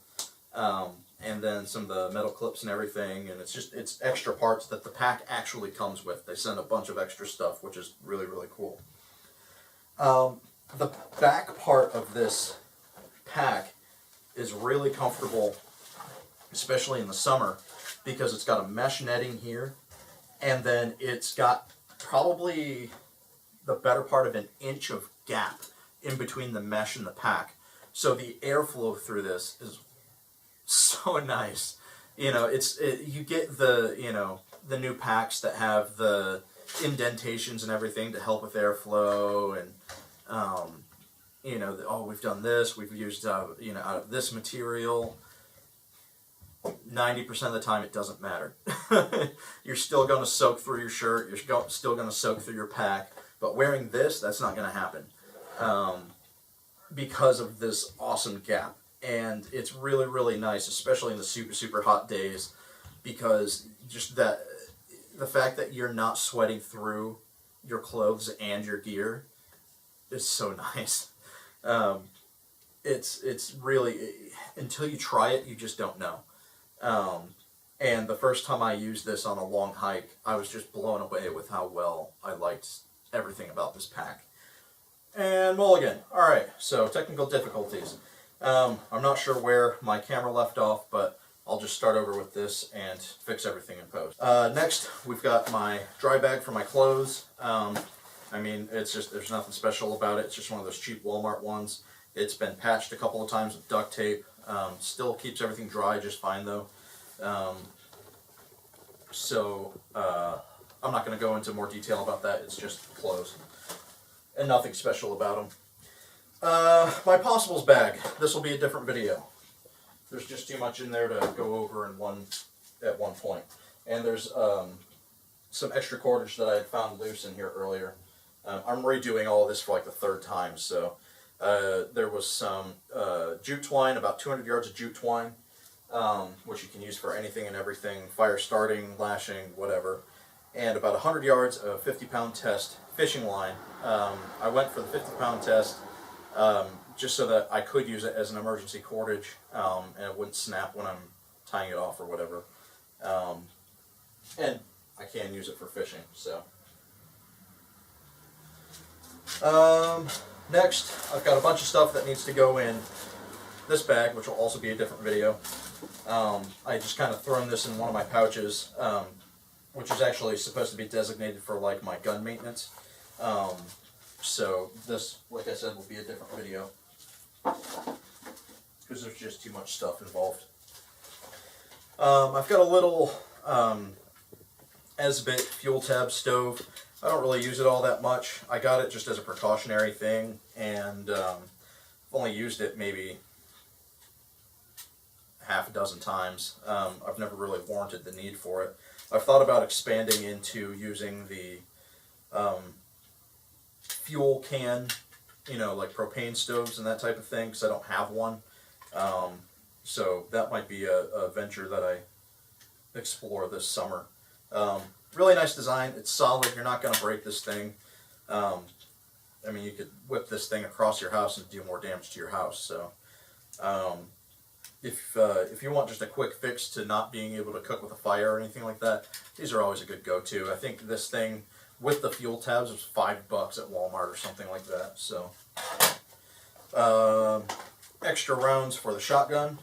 and then some of the metal clips and everything, and it's extra parts that the pack actually comes with. They send a bunch of extra stuff, which is really, really cool. The back part of this pack is really comfortable, especially in the summer, because it's got a mesh netting here, and then it's got probably the better part of an inch of gap in between the mesh and the pack. So the airflow through this is so nice. You know, you get the new packs that have the indentations and everything to help with airflow, and we've done this, we've used out of this material. 90% of the time it doesn't matter. You're still going to soak through your shirt, you're still going to soak through your pack, but wearing this, that's not going to happen because of this awesome gap. And it's really, really nice, especially in the super, super hot days, because just the fact that you're not sweating through your clothes and your gear is so nice. It's really, until you try it, you just don't know. And the first time I used this on a long hike, I was just blown away with how well I liked everything about this pack. And mulligan. Alright, so technical difficulties. I'm not sure where my camera left off, but I'll just start over with this and fix everything in post. Next, we've got my dry bag for my clothes. I mean, it's just, there's nothing special about it. It's just one of those cheap Walmart ones. It's been patched a couple of times with duct tape. Still keeps everything dry just fine though. I'm not going to go into more detail about that. It's just clothes and nothing special about them. My Possibles bag. This will be a different video. There's just too much in there to go over at one point. And there's some extra cordage that I had found loose in here earlier. I'm redoing all of this for like the third time, so there was some jute twine, about 200 yards of jute twine, which you can use for anything and everything, fire starting, lashing, whatever, and about 100 yards of 50-pound test fishing line. I went for the 50-pound test just so that I could use it as an emergency cordage, and it wouldn't snap when I'm tying it off or whatever. And I can use it for fishing, so. Next, I've got a bunch of stuff that needs to go in this bag, which will also be a different video. I just kind of thrown this in one of my pouches, which is actually supposed to be designated for like my gun maintenance. So this, like I said, will be a different video because there's just too much stuff involved. I've got a little Esbit fuel tab stove. I don't really use it all that much. I got it just as a precautionary thing, and I've only used it maybe half a dozen times. I've never really warranted the need for it. I've thought about expanding into using the fuel can, like propane stoves and that type of thing, because I don't have one. So that might be a venture that I explore this summer. Really nice design. It's solid. You're not going to break this thing. I mean, you could whip this thing across your house and do more damage to your house. So, if you want just a quick fix to not being able to cook with a fire or anything like that, these are always a good go-to. I think this thing with the fuel tabs was $5 at Walmart or something like that. So, extra rounds for the shotgun.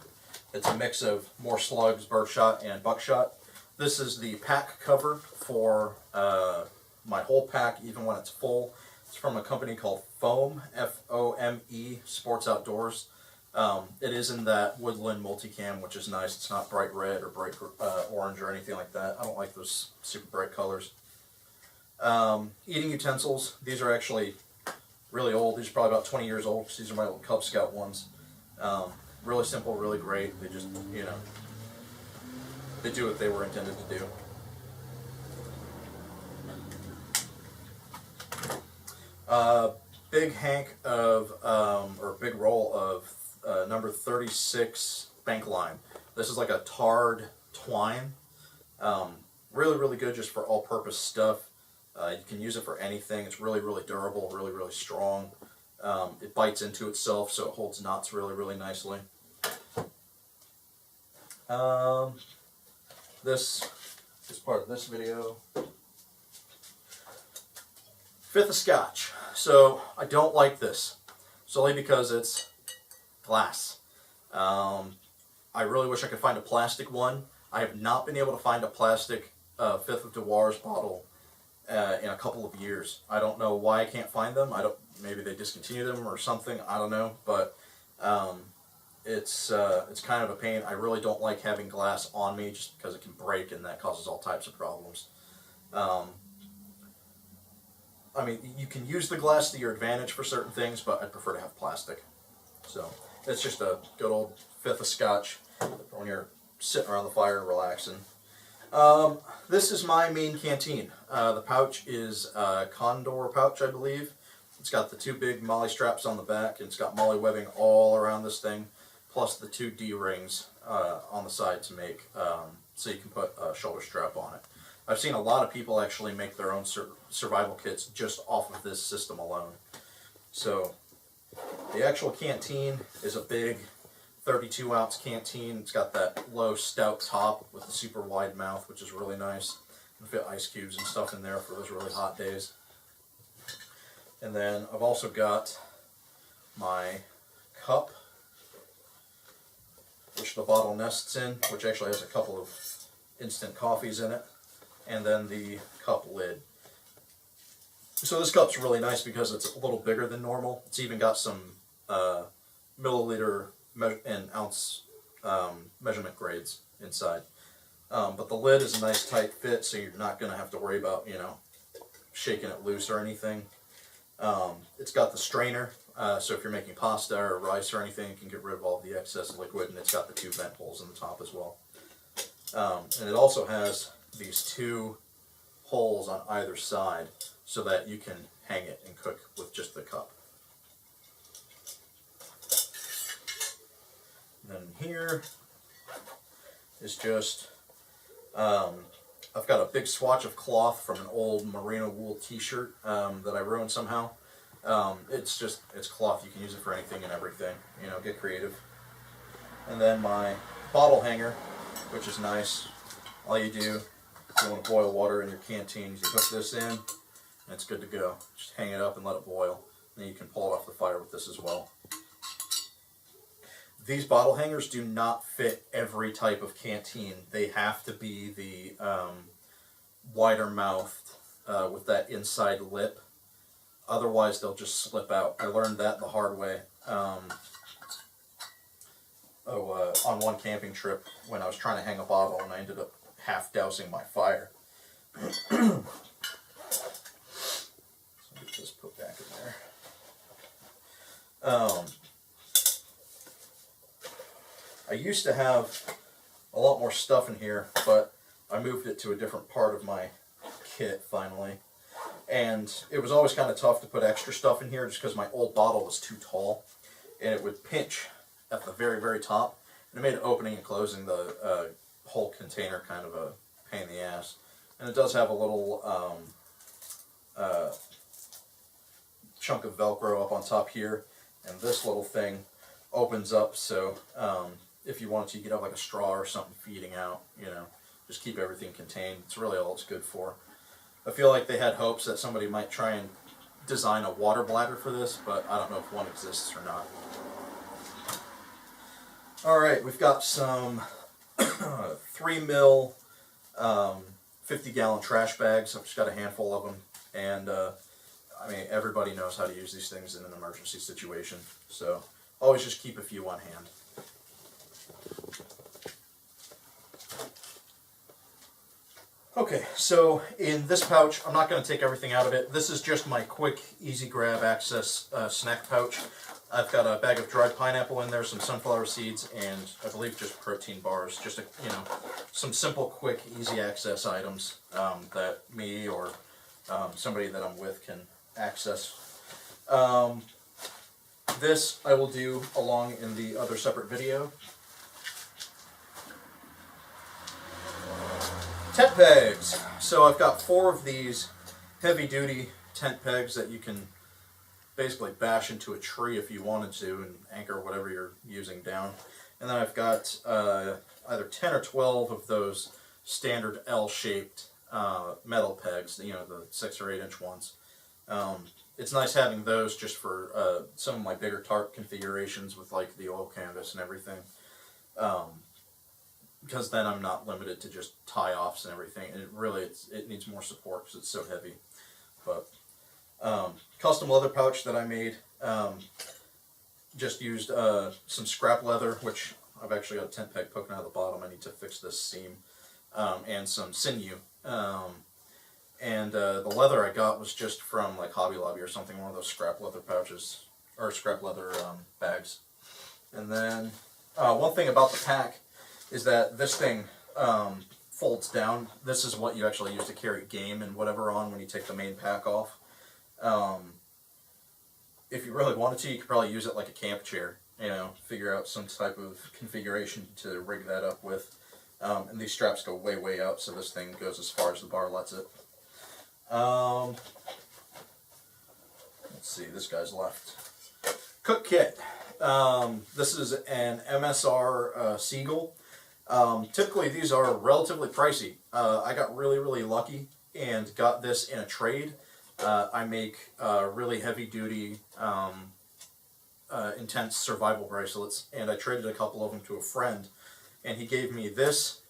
It's a mix of more slugs, birdshot, and buckshot. This is the pack cover for my whole pack, even when it's full. It's from a company called Foam, F-O-M-E, Sports Outdoors. It is in that woodland multicam, which is nice. It's not bright red or bright orange or anything like that. I don't like those super bright colors. Eating utensils. These are actually really old. These are probably about 20 years old. These are my little Cub Scout ones. Really simple, really great. They just, they do what they were intended to do. Big hank of, or big roll of number 36 bank line. This is like a tarred twine. Really, really good just for all-purpose stuff. You can use it for anything. It's really, really durable, really, really strong. It bites into itself, so it holds knots really, really nicely. This is part of this video. Fifth of Scotch. So I don't like this, solely because it's glass. I really wish I could find a plastic one. I have not been able to find a plastic Fifth of Dewar's bottle in a couple of years. I don't know why I can't find them. Maybe they discontinued them or something. I don't know, but it's kind of a pain. I really don't like having glass on me just because it can break and that causes all types of problems. I mean, you can use the glass to your advantage for certain things, but I prefer to have plastic. So it's just a good old Fifth of Scotch when you're sitting around the fire and relaxing. This is my main canteen. The pouch is a Condor pouch, I believe. It's got the two big molly straps on the back, and it's got molly webbing all around this thing, plus the two D-rings on the side to make, so you can put a shoulder strap on it. I've seen a lot of people actually make their own survival kits just off of this system alone. So the actual canteen is a big 32-ounce canteen. It's got that low stout top with the super wide mouth, which is really nice. You can fit ice cubes and stuff in there for those really hot days. And then I've also got my cup, which the bottle nests in, which actually has a couple of instant coffees in it, and then the cup lid. So this cup's really nice because it's a little bigger than normal. It's even got some milliliter and ounce measurement grades inside. But the lid is a nice tight fit, so you're not going to have to worry about, shaking it loose or anything. It's got the strainer, so if you're making pasta or rice or anything, you can get rid of all the excess liquid, and it's got the two vent holes in the top as well. And it also has these two holes on either side so that you can hang it and cook with just the cup. And then here is just, I've got a big swatch of cloth from an old merino wool t-shirt that I ruined somehow. It's cloth. You can use it for anything and everything. Get creative. And then my bottle hanger, which is nice. All you do, if you want to boil water in your canteen, you hook this in, and it's good to go. Just hang it up and let it boil. Then you can pull it off the fire with this as well. These bottle hangers do not fit every type of canteen. They have to be the wider mouthed with that inside lip. Otherwise, they'll just slip out. I learned that the hard way. On one camping trip when I was trying to hang a bottle, and I ended up half dousing my fire. So get this put back in there. I used to have a lot more stuff in here, but I moved it to a different part of my kit finally. And it was always kind of tough to put extra stuff in here just because my old bottle was too tall. And it would pinch at the very, very top. And it made opening and closing the whole container kind of a pain in the ass. And it does have a little chunk of Velcro up on top here. And this little thing opens up so if you wanted to, you could have like a straw or something feeding out, just keep everything contained. It's really all it's good for. I feel like they had hopes that somebody might try and design a water bladder for this, but I don't know if one exists or not. Alright, we've got some 3 mil 50-gallon trash bags. I've just got a handful of them, and everybody knows how to use these things in an emergency situation, so always just keep a few on hand. Okay, so in this pouch, I'm not going to take everything out of it. This is just my quick, easy grab access snack pouch. I've got a bag of dried pineapple in there, some sunflower seeds, and I believe just protein bars. Just some simple, quick, easy access items that me or somebody that I'm with can access. This I will do along in the other separate video. Tent pegs. So I've got 4 of these heavy-duty tent pegs that you can basically bash into a tree if you wanted to and anchor whatever you're using down. And then I've got either 10 or 12 of those standard L-shaped metal pegs, you know, the 6 or 8 inch ones. It's nice having those just for some of my bigger tarp configurations with like the oil canvas and everything. Because then I'm not limited to just tie-offs and everything. And it needs more support because it's so heavy. But custom leather pouch that I made, just used some scrap leather, which I've actually got a tent peg poking out of the bottom. I need to fix this seam, and some sinew. The leather I got was just from like Hobby Lobby or something, one of those scrap leather pouches, or scrap leather bags. And then one thing about the pack is that this thing folds down. This is what you actually use to carry game and whatever on when you take the main pack off. If you really wanted to, you could probably use it like a camp chair, you know, figure out some type of configuration to rig that up with. And these straps go way, way out, so this thing goes as far as the bar lets it. Let's see, this guy's left. Cook kit. This is an MSR Seagull. Typically these are relatively pricey. I got really, really lucky and got this in a trade. I make really heavy duty, intense survival bracelets, and I traded a couple of them to a friend, and he gave me this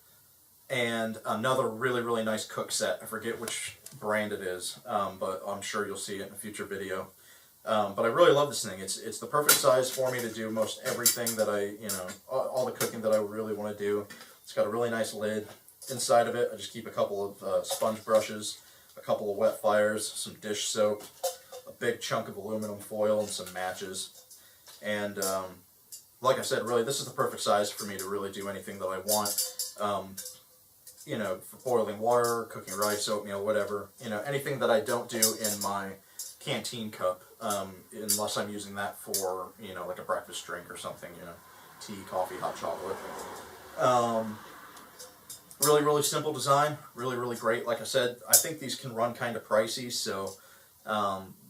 and another really, really nice cook set. I forget which brand it is, but I'm sure you'll see it in a future video. But I really love this thing. It's the perfect size for me to do most everything that all the cooking that I really want to do. It's got a really nice lid inside of it. I just keep a couple of sponge brushes, a couple of wet fires, some dish soap, a big chunk of aluminum foil, and some matches. And like I said, really, this is the perfect size for me to really do anything that I want. You know, for boiling water, cooking rice, oatmeal, whatever. You know, anything that I don't do in my canteen cup, unless I'm using that for, you know, like a breakfast drink or something, you know, tea, coffee, hot chocolate. Really, really simple design, really, really great. Like I said, I think these can run kind of pricey, so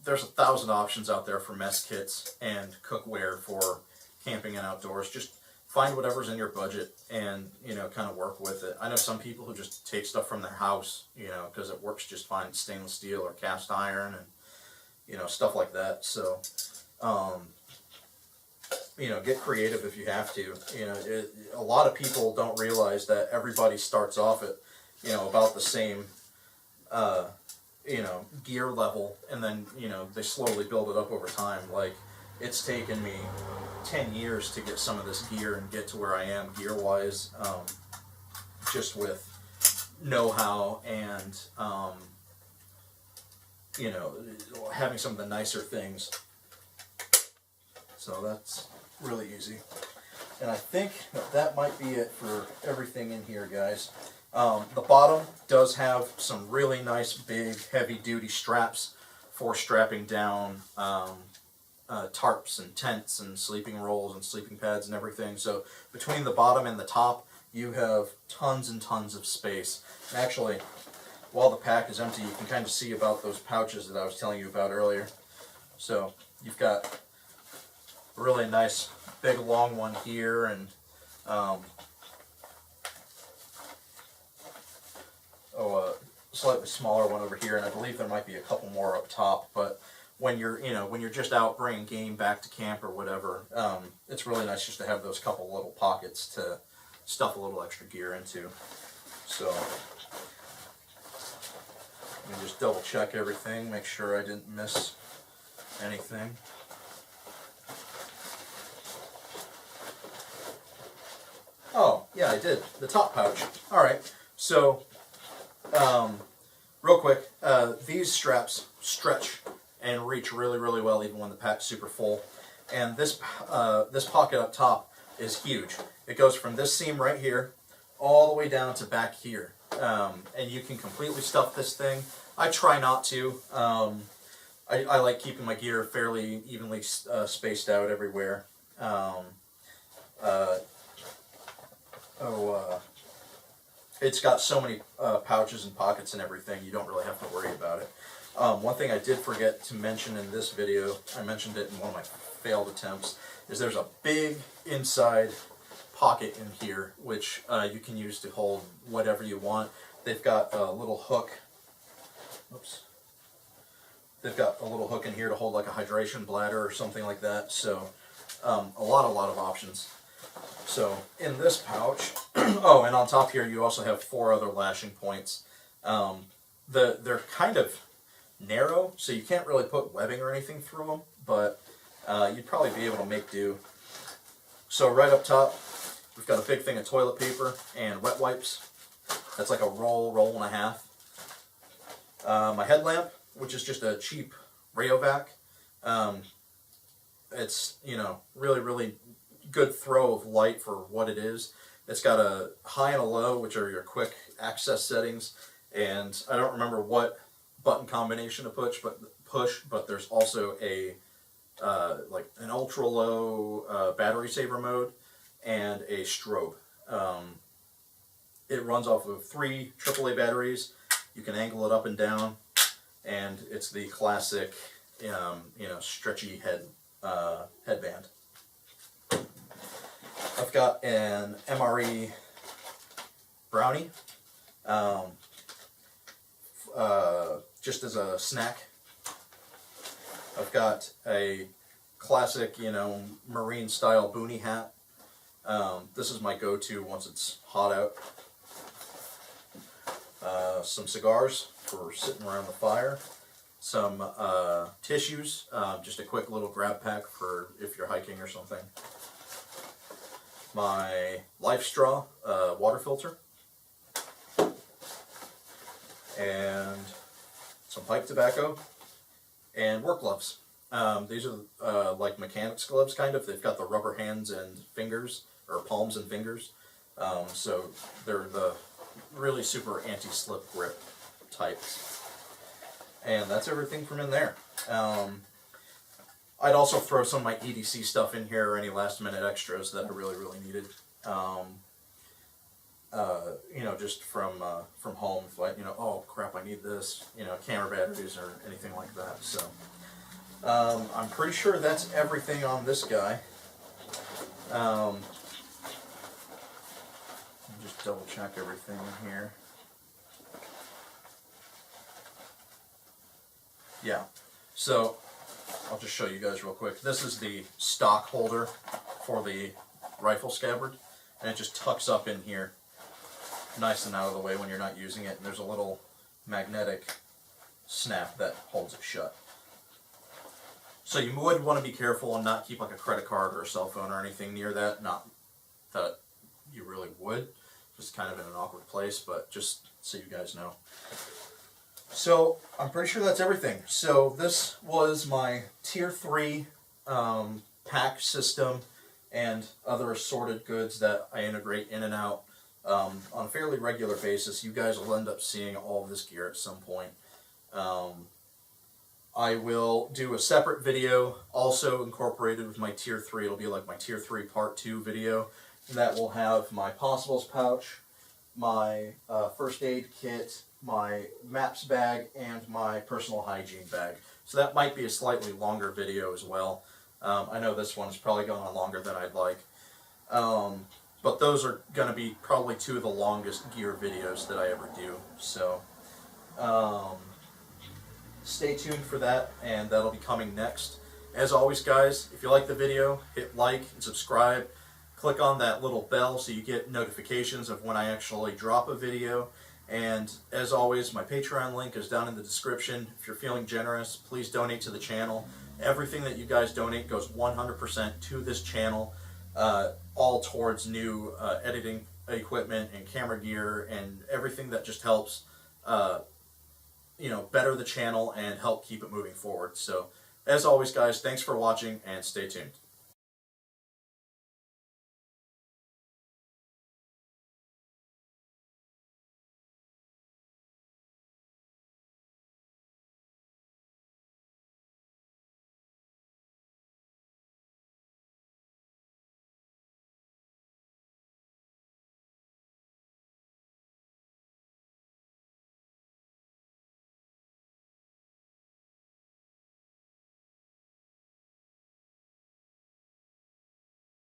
there's 1,000 options out there for mess kits and cookware for camping and outdoors. Just find whatever's in your budget and, you know, kind of work with it. I know some people who just take stuff from their house, you know, because it works just fine, stainless steel or cast iron and, you know, stuff like that. So, you know, get creative if you have to. You know, a lot of people don't realize that everybody starts off at, you know, about the same, you know, gear level, and then, you know, they slowly build it up over time. Like, it's taken me 10 years to get some of this gear and get to where I am gear-wise, just with know-how and, you know, having some of the nicer things. So that's really easy. And I think that might be it for everything in here, guys. The bottom does have some really nice, big, heavy-duty straps for strapping down tarps and tents and sleeping rolls and sleeping pads and everything. So between the bottom and the top, you have tons and tons of space. And actually, while the pack is empty, you can kind of see about those pouches that I was telling you about earlier. So you've got a really nice big long one here, and a slightly smaller one over here, and I believe there might be a couple more up top. But when you're, you know, when you're just out bringing game back to camp or whatever, it's really nice just to have those couple little pockets to stuff a little extra gear into. So let me just double check everything, make sure I didn't miss anything. Oh, yeah, I did. The top pouch. Alright, so, real quick, these straps stretch and reach really, really well even when the pack's super full. And this pocket up top is huge. It goes from this seam right here all the way down to back here. And you can completely stuff this thing. I try not to. I like keeping my gear fairly evenly spaced out everywhere. It's got so many pouches and pockets and everything, you don't really have to worry about it. One thing I did forget to mention in this video, I mentioned it in one of my failed attempts, is there's a big inside pocket in here, which you can use to hold whatever you want. They've got a little hook. Oops. They've got a little hook in here to hold like a hydration bladder or something like that. So a lot of options. So in this pouch, oh, and on top here you also have 4 other lashing points. They're kind of narrow, so you can't really put webbing or anything through them, but you'd probably be able to make do. So right up top, we've got a big thing of toilet paper and wet wipes. That's like a roll and a half. My headlamp, which is just a cheap Rayovac. It's, you know, really good throw of light for what it is. It's got a high and a low, which are your quick access settings, and I don't remember what button combination to push, but there's also a like an ultra low battery saver mode and a strobe. It runs off of 3 AAA batteries. You can angle it up and down, and it's the classic, you know, stretchy headband. I've got an MRE brownie, just as a snack. I've got a classic, you know, marine style boonie hat. This is my go-to once it's hot out. Some cigars for sitting around the fire. Some tissues, just a quick little grab pack for if you're hiking or something. My Life Straw water filter. And some pipe tobacco. And work gloves. These are like mechanics gloves, kind of. They've got the rubber hands and fingers, or palms and fingers. So they're the really super anti-slip grip types. And that's everything from in there. I'd also throw some of my EDC stuff in here, or any last minute extras that I really needed. You know, just from home, if I, you know, oh crap, I need this, you know, camera batteries or anything like that. So I'm pretty sure that's everything on this guy. Just double check everything in here. Yeah, so I'll just show you guys real quick. This is the stock holder for the rifle scabbard, and it just tucks up in here nice and out of the way when you're not using it, and there's a little magnetic snap that holds it shut. So you would want to be careful and not keep like a credit card or a cell phone or anything near that. Not that you really would, just kind of in an awkward place, but just so you guys know. So I'm pretty sure that's everything. So this was my Tier 3 pack system and other assorted goods that I integrate in and out on a fairly regular basis. You guys will end up seeing all of this gear at some point. I will do a separate video also incorporated with my Tier 3. It'll be like my Tier 3 Part 2 video. That will have my Possibles pouch, my first aid kit, my MAPS bag, and my personal hygiene bag. So that might be a slightly longer video as well. I know this one's probably going on longer than I'd like. But those are going to be probably 2 of the longest gear videos that I ever do. So stay tuned for that, and that'll be coming next. As always, guys, if you like the video, hit like and subscribe. Click on that little bell so you get notifications of when I actually drop a video. And as always, my Patreon link is down in the description. If you're feeling generous, please donate to the channel. Everything that you guys donate goes 100% to this channel, all towards new editing equipment and camera gear and everything that just helps you know, better the channel and help keep it moving forward. So as always, guys, thanks for watching and stay tuned.